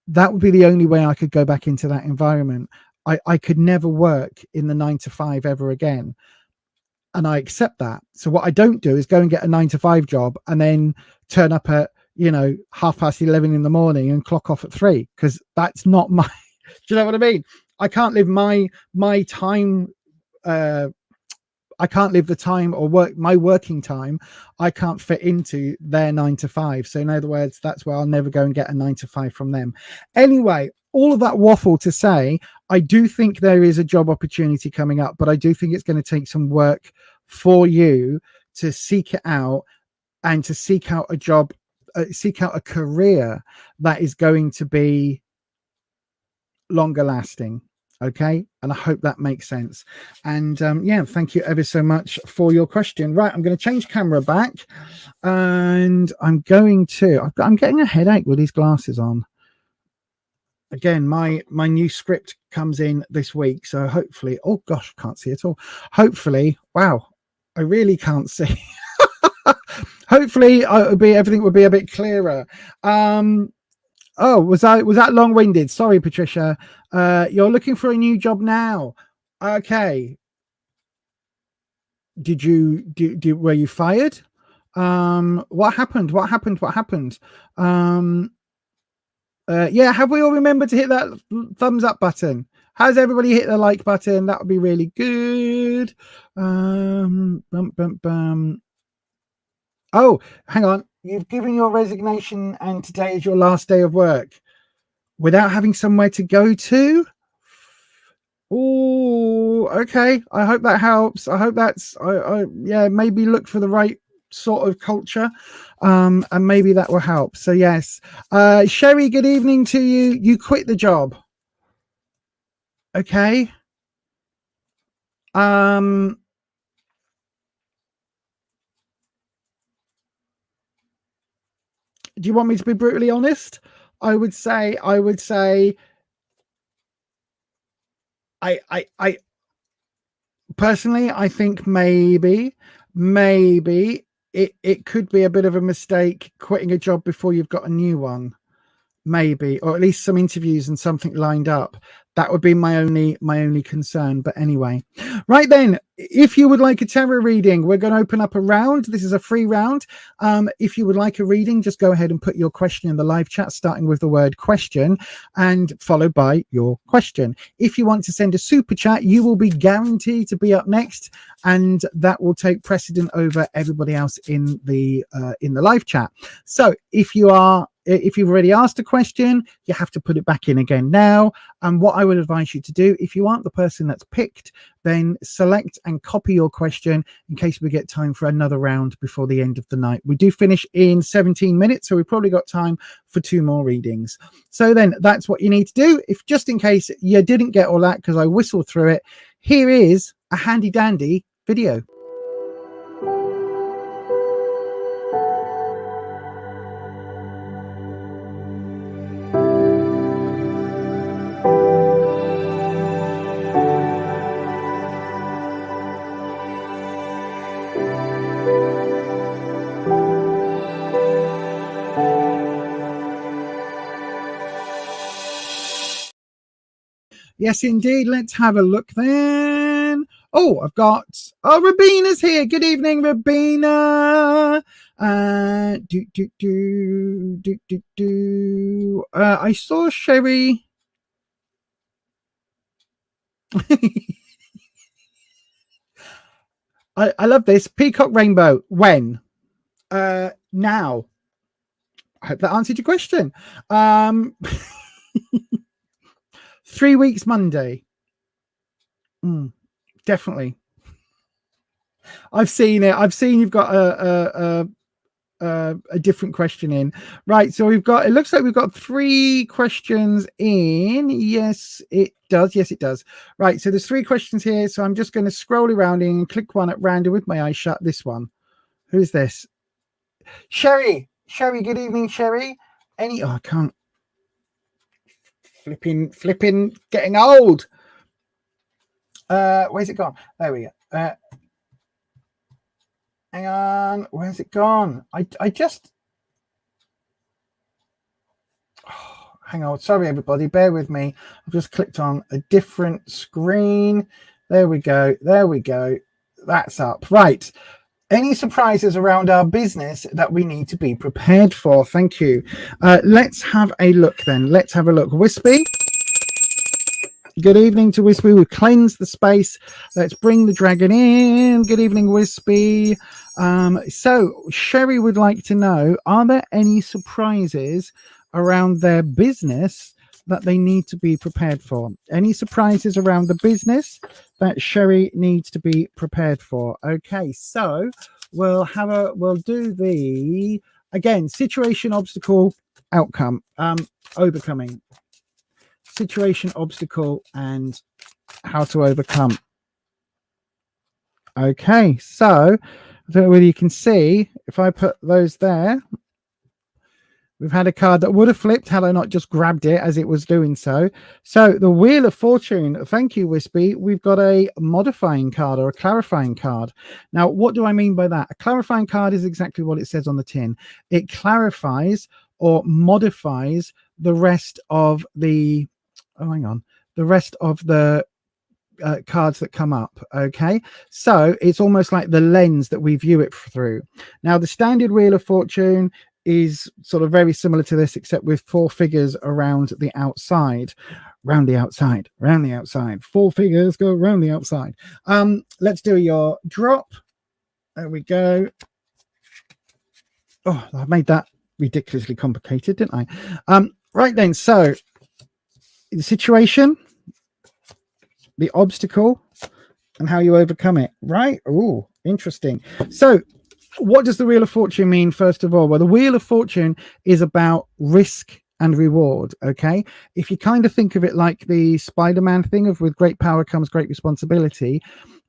That would be the only way I could go back into that environment. I could never work in the 9 to 5 ever again. And I accept that. So what I don't do is go and get a 9 to 5 job and then turn up at, 11:30 in the morning and clock off at 3, because that's not my, do you know what I mean? I can't live my time. I can't live the time or work my working time. I can't fit into their 9 to 5. So in other words, that's why I'll never go and get a 9 to 5 from them. Anyway, all of that waffle to say, I do think there is a job opportunity coming up, but I do think it's going to take some work for you to seek it out and to seek out a job, seek out a career that is going to be longer lasting. Okay, and I hope that makes sense. And yeah, thank you ever so much for your question. Right, I'm going to change camera back, and I'm getting a headache with these glasses on. Again, my new script comes in this week, so hopefully, oh gosh, can't see at all. Hopefully, wow, I really can't see. Hopefully, everything will be a bit clearer. Oh, was that long-winded? Sorry, Patricia. You're looking for a new job now. Okay. Were you fired? What happened? Yeah, have we all remembered to hit that thumbs up button? Has everybody hit the like button? That would be really good. Oh, hang on. You've given your resignation and today is your last day of work without having somewhere to go to. Oh, okay. I hope that helps. I hope that's, yeah, maybe look for the right sort of culture, and maybe that will help. So yes, Sherry, good evening to you. You quit the job. Okay. Do you want me to be brutally honest? I would say I personally, I think maybe it could be a bit of a mistake quitting a job before you've got a new one. Maybe, or at least some interviews and something lined up. That would be my only concern. But anyway, right then, if you would like a tarot reading, we're going to open up a round. This is a free round. If you would like a reading, just go ahead and put your question in the live chat, starting with the word question and followed by your question. If you want to send a super chat, you will be guaranteed to be up next, and that will take precedent over everybody else in the live chat. So if you've already asked a question, you have to put it back in again now. And what I would advise you to do, if you aren't the person that's picked, then select and copy your question in case we get time for another round before the end of the night. We do finish in 17 minutes, so we've probably got time for 2 more readings. So then that's what you need to do. If just in case you didn't get all that because I whistled through it, here is a handy dandy video. Yes, indeed. Let's have a look then. Oh, I've got... Oh, Rabina's here. Good evening, Rabina. I saw Sherry. I love this. Peacock Rainbow. When? Now. I hope that answered your question. 3 weeks Monday. Definitely. I've seen it. I've seen you've got a different question in. Right, so it looks like we've got 3 questions in. Yes, it does. Yes, it does. Right, so there's 3 questions here. So I'm just going to scroll around and click one at random with my eyes shut. This one. Who's this? Sherry. Good evening, Sherry. I can't. flipping, getting old. Where's it gone? There we go. Hang on, where's it gone? I just hang on, sorry everybody, bear with me. I've just clicked on a different screen. There we go, that's up. Right, any surprises around our business that we need to be prepared for? Thank you. Let's have a look then. Let's have a look. Wispy, good evening to Wispy. We've cleansed the space. Let's bring the dragon in. Good evening, Wispy. So Sherry would like to know, are there any surprises around their business that they need to be prepared for? Any surprises around the business that Sherry needs to be prepared for? Okay, so we'll do the, again, situation, obstacle, outcome, overcoming. Situation, obstacle, and how to overcome. Okay, so I don't know whether you can see, if I put those there, we've had a card that would have flipped had I not just grabbed it as it was doing so. So the Wheel of Fortune, thank you, Wispy. We've got a modifying card or a clarifying card. Now, what do I mean by that? A clarifying card is exactly what it says on the tin. It clarifies or modifies the rest of the, the rest of the cards that come up. Okay, so it's almost like the lens that we view it through. Now, the standard Wheel of Fortune is sort of very similar to this, except with 4 figures around the outside. Round the outside, round the outside. 4 figures go round the outside. Let's do your drop. There we go. Oh, I made that ridiculously complicated, didn't I? Right then, so the situation, the obstacle, and how you overcome it. Right? Oh, interesting. So what does the Wheel of Fortune mean, first of all? Well, the Wheel of Fortune is about risk and reward. Okay, if you kind of think of it like the Spider-Man thing of with great power comes great responsibility,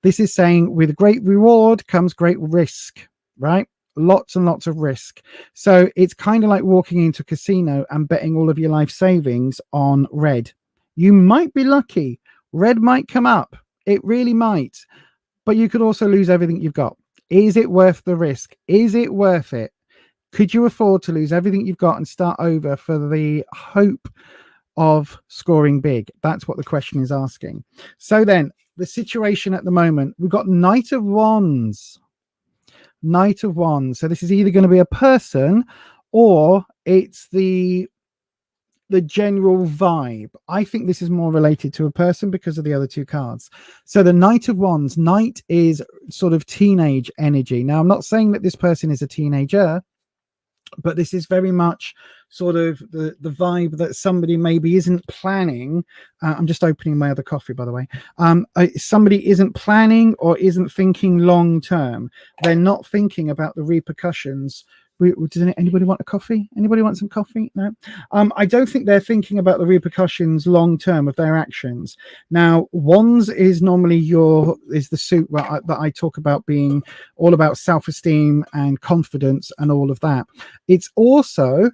this is saying with great reward comes great risk, right? Lots and lots of risk. So it's kind of like walking into a casino and betting all of your life savings on red. You might be lucky. Red might come up. It really might. But you could also lose everything you've got. Is it worth the risk? Is it worth it? Could you afford to lose everything you've got and start over for the hope of scoring big? That's what the question is asking. So then, the situation at the moment, we've got Knight of Wands. Knight of Wands. So this is either going to be a person or it's the general vibe. I think this is more related to a person because of the other 2 cards. So the Knight of Wands, Knight is sort of teenage energy. Now, I'm not saying that this person is a teenager, but this is very much sort of the vibe that somebody maybe isn't planning. I'm just opening my other coffee, by the way. Somebody isn't planning or isn't thinking long term. They're not thinking about the repercussions. Does anybody want a coffee? Anybody want some coffee? No. I don't think they're thinking about the repercussions long term of their actions. Now, Wands is normally the suit that I talk about being all about self-esteem and confidence and all of that. It's also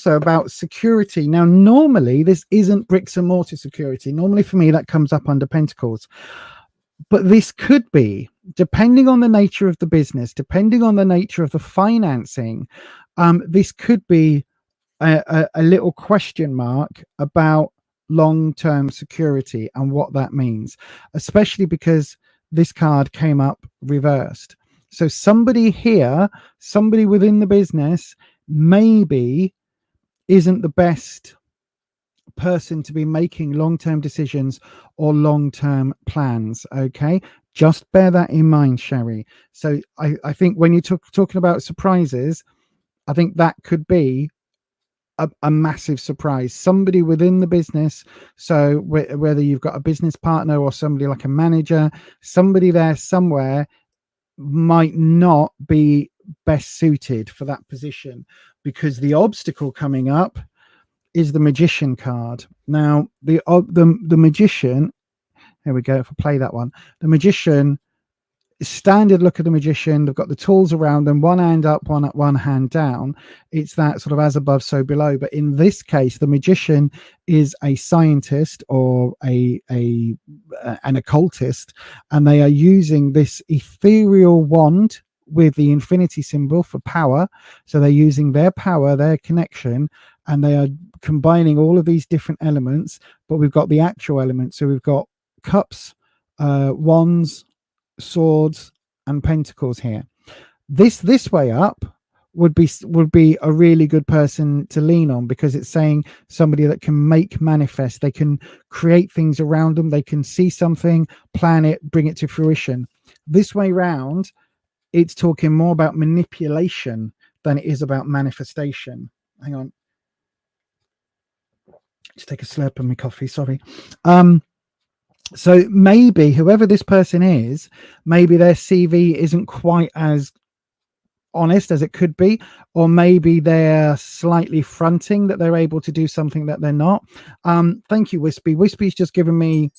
about security. Now, normally this isn't bricks and mortar security. Normally for me that comes up under Pentacles. But this could be, depending on the nature of the business, depending on the nature of the financing, this could be a little question mark about long-term security and what that means, especially because this card came up reversed. So somebody here, somebody within the business, maybe isn't the best person to be making long-term decisions or long-term plans. Okay, just bear that in mind, Sherry. So I think when you're talking about surprises, I think that could be a massive surprise. Somebody within the business, so whether you've got a business partner or somebody like a manager, somebody there somewhere might not be best suited for that position, because the obstacle coming up is the Magician card. Now, the Magician, here we go, if I play that one, the Magician standard look of the magician. They've got the tools around them, one hand up, one hand down. It's that sort of as above, so below. But in this case, the magician is a scientist or an occultist, and they are using this ethereal wand with the infinity symbol for power. So they're using their power, their connection, and they are combining all of these different elements. But we've got the actual elements. So we've got cups, wands, swords, and pentacles here. This way up would be a really good person to lean on, because it's saying somebody that can make manifest. They can create things around them. They can see something, plan it, bring it to fruition. This way round, it's talking more about manipulation than it is about manifestation. Hang on, just take a slurp of my coffee, sorry. So maybe whoever this person is, maybe their CV isn't quite as honest as it could be, or maybe they're slightly fronting that they're able to do something that they're not. Thank you, Wispy. Wispy's just given me,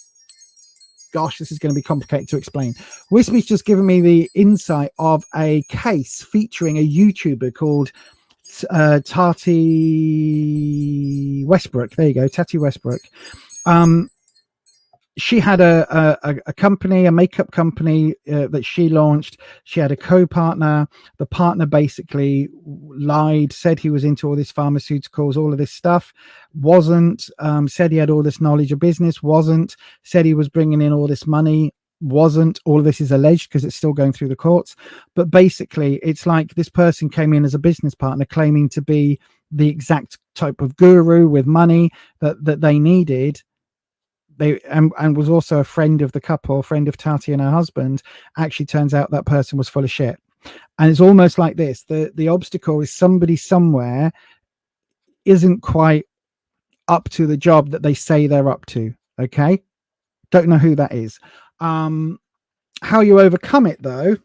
gosh, this is going to be complicated to explain. Wispy's just given me the insight of a case featuring a YouTuber called Tati Westbrook. There you go, Tati Westbrook. She had a company, a makeup company that she launched. She had a co-partner. The partner basically lied, said he was into all this pharmaceuticals, all of this stuff, wasn't, said he had all this knowledge of business, wasn't, said he was bringing in all this money, wasn't. All of this is alleged because it's still going through the courts. But basically, it's like this person came in as a business partner claiming to be the exact type of guru with money that they needed. And was also a friend of the couple, friend of Tati and her husband. Actually turns out that person was full of shit. And it's almost like this. The obstacle is somebody somewhere isn't quite up to the job that they say they're up to. Okay. Don't know who that is. How you overcome it, though,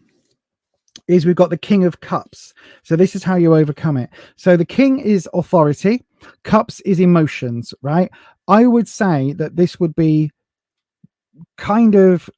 is we've got the King of Cups. So this is how you overcome it. So the King is authority. Cups is emotions, right? I would say that this would be kind of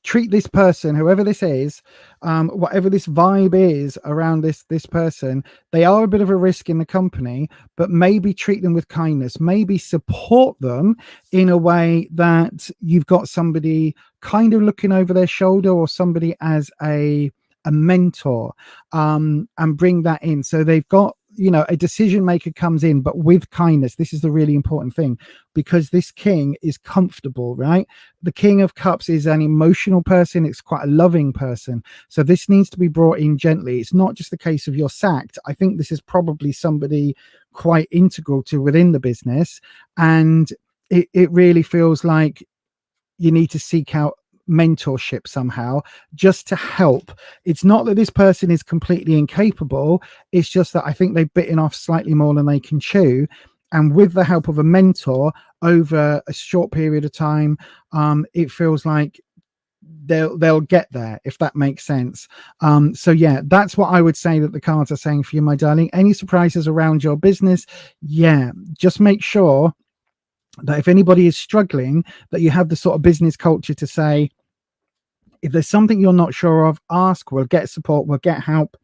treat this person, whoever this is, whatever this vibe is around this person, they are a bit of a risk in the company, but maybe treat them with kindness, maybe support them in a way that you've got somebody kind of looking over their shoulder, or somebody as a mentor, and bring that in. So they've got, you know, a decision maker comes in, but with kindness. This is the really important thing, because this king is comfortable, right? The King of Cups is an emotional person. It's quite a loving person. So this needs to be brought in gently. It's not just the case of you're sacked. I think this is probably somebody quite integral to within the business. And it really feels like you need to seek out mentorship somehow, just to help. It's not that this person is completely incapable. It's just that I think they've bitten off slightly more than they can chew. And with the help of a mentor over a short period of time, it feels like they'll get there, if that makes sense. So yeah, that's what I would say that the cards are saying for you, my darling. Any surprises around your business? Yeah, just make sure that if anybody is struggling, that you have the sort of business culture to say, if there's something you're not sure of, ask. We'll get support, we'll get help.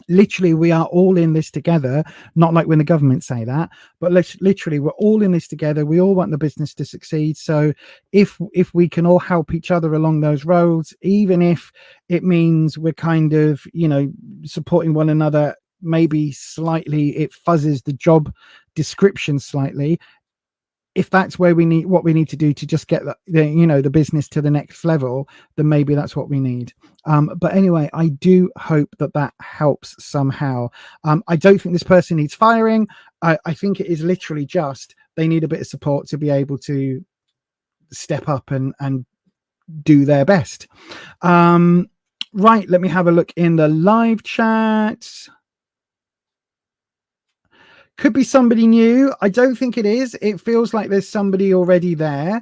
Literally, we are all in this together. Not like when the government say that, but literally, we're all in this together. We all want the business to succeed. So if we can all help each other along those roads, even if it means we're kind of, you know, supporting one another, maybe slightly, it fuzzes the job description slightly. If that's where we need, what we need to do to just get the business to the next level, then maybe that's what we need. But anyway, I do hope that helps somehow. I don't think this person needs firing. I think it is literally just they need a bit of support to be able to step up and do their best. Right, let me have a look in the live chat. Could be somebody new. I don't think it is. It feels like there's somebody already there.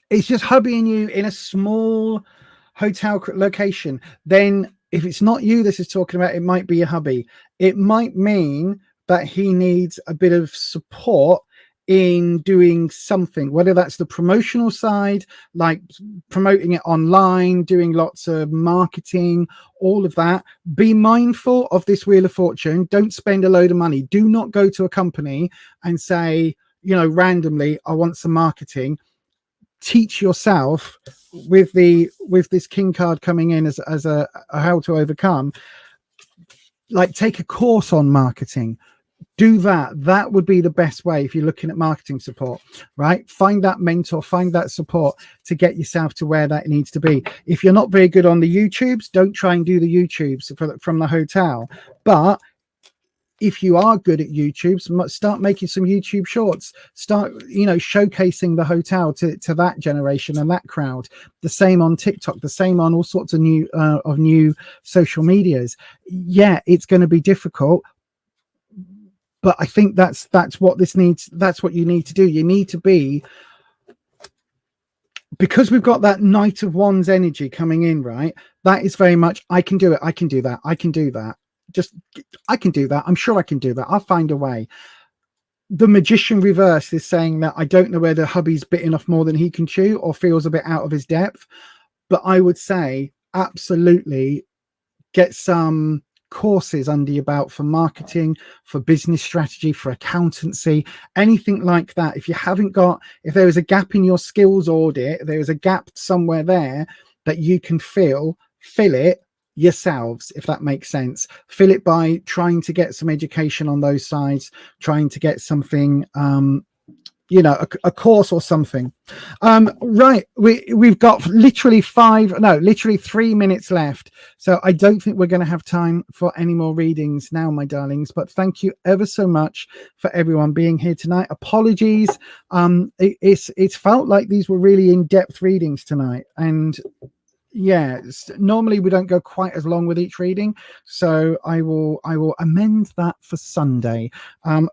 It's just hubbying you in a small hotel location. Then if it's not you this is talking about, it might be a hubby. It might mean that he needs a bit of support in doing something, whether that's the promotional side, like promoting it online, doing lots of marketing, all of that. Be mindful of this Wheel of Fortune. Don't spend a load of money. Do not go to a company and say, you know, randomly, I want some marketing. Teach yourself with this king card coming in as a how to overcome. Like, take a course on marketing. Do that would be the best way if you're looking at marketing support, right? Find that mentor, find that support to get yourself to where that needs to be. If you're not very good on the YouTubes, don't try and do the YouTubes from the hotel. But if you are good at YouTube, start making some YouTube shorts. Start, you know, showcasing the hotel to that generation and that crowd. The same on TikTok, the same on all sorts of new social medias. Yeah, it's going to be difficult, but I think that's what this needs. That's what you need to do. You need to be, because we've got that Knight of Wands energy coming in, right? That is very much, I can do it. I can do that. I can do that. I can do that. I'm sure I can do that. I'll find a way. The Magician reverse is saying that I don't know whether hubby's bitten off more than he can chew or feels a bit out of his depth. But I would say absolutely get some courses under your belt for marketing, for business strategy, for accountancy, anything like that. If you haven't got, if there is a gap in your skills audit, there is a gap somewhere there that you can fill it yourselves, if that makes sense. Fill it by trying to get some education on those sides, trying to get something, you know, a course or something. Right, we've got literally 3 minutes left, so I don't think we're going to have time for any more readings now, my darlings. But thank you ever so much for everyone being here tonight. Apologies, it's felt like these were really in-depth readings tonight, and yeah, normally we don't go quite as long with each reading, so I will amend that for Sunday.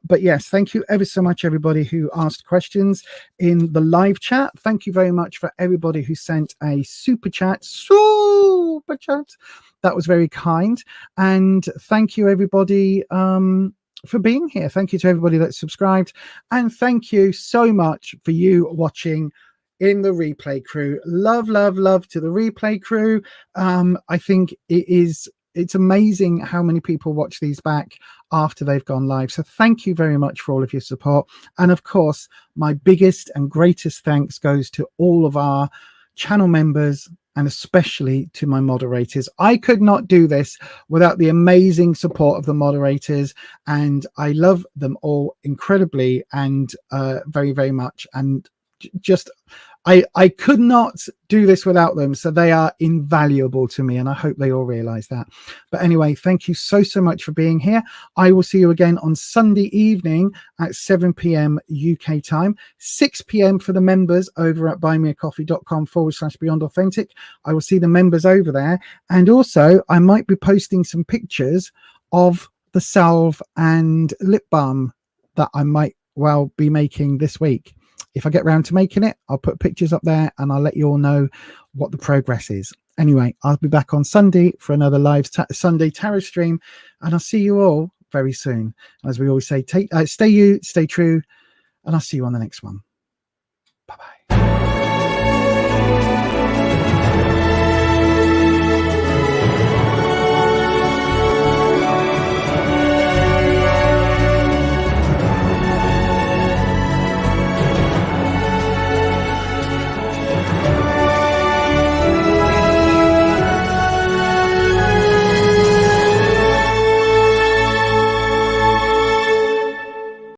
But yes, thank you ever so much, everybody who asked questions in the live chat. Thank you very much for everybody who sent a super chat. That was very kind. And thank you, everybody, for being here. Thank you to everybody that subscribed, and thank you so much for you watching in the replay crew. Love to the replay crew. I think it's amazing how many people watch these back after they've gone live. So thank you very much for all of your support. And of course, my biggest and greatest thanks goes to all of our channel members, and especially to my moderators. I could not do this without the amazing support of the moderators, and I love them all incredibly and very, very much. And just I could not do this without them, so they are invaluable to me, and I hope they all realize that. But anyway, thank you so much for being here. I will see you again on Sunday evening at 7 p.m. UK time, 6 p.m. for the members over at buymeacoffee.com/Beyond Authentic. I will see the members over there, and also I might be posting some pictures of the salve and lip balm that I might well be making this week. If I get around to making it, I'll put pictures up there and I'll let you all know what the progress is. Anyway, I'll be back on Sunday for another live Sunday tarot stream, and I'll see you all very soon. As we always say, stay you, stay true, and I'll see you on the next one. Bye-bye.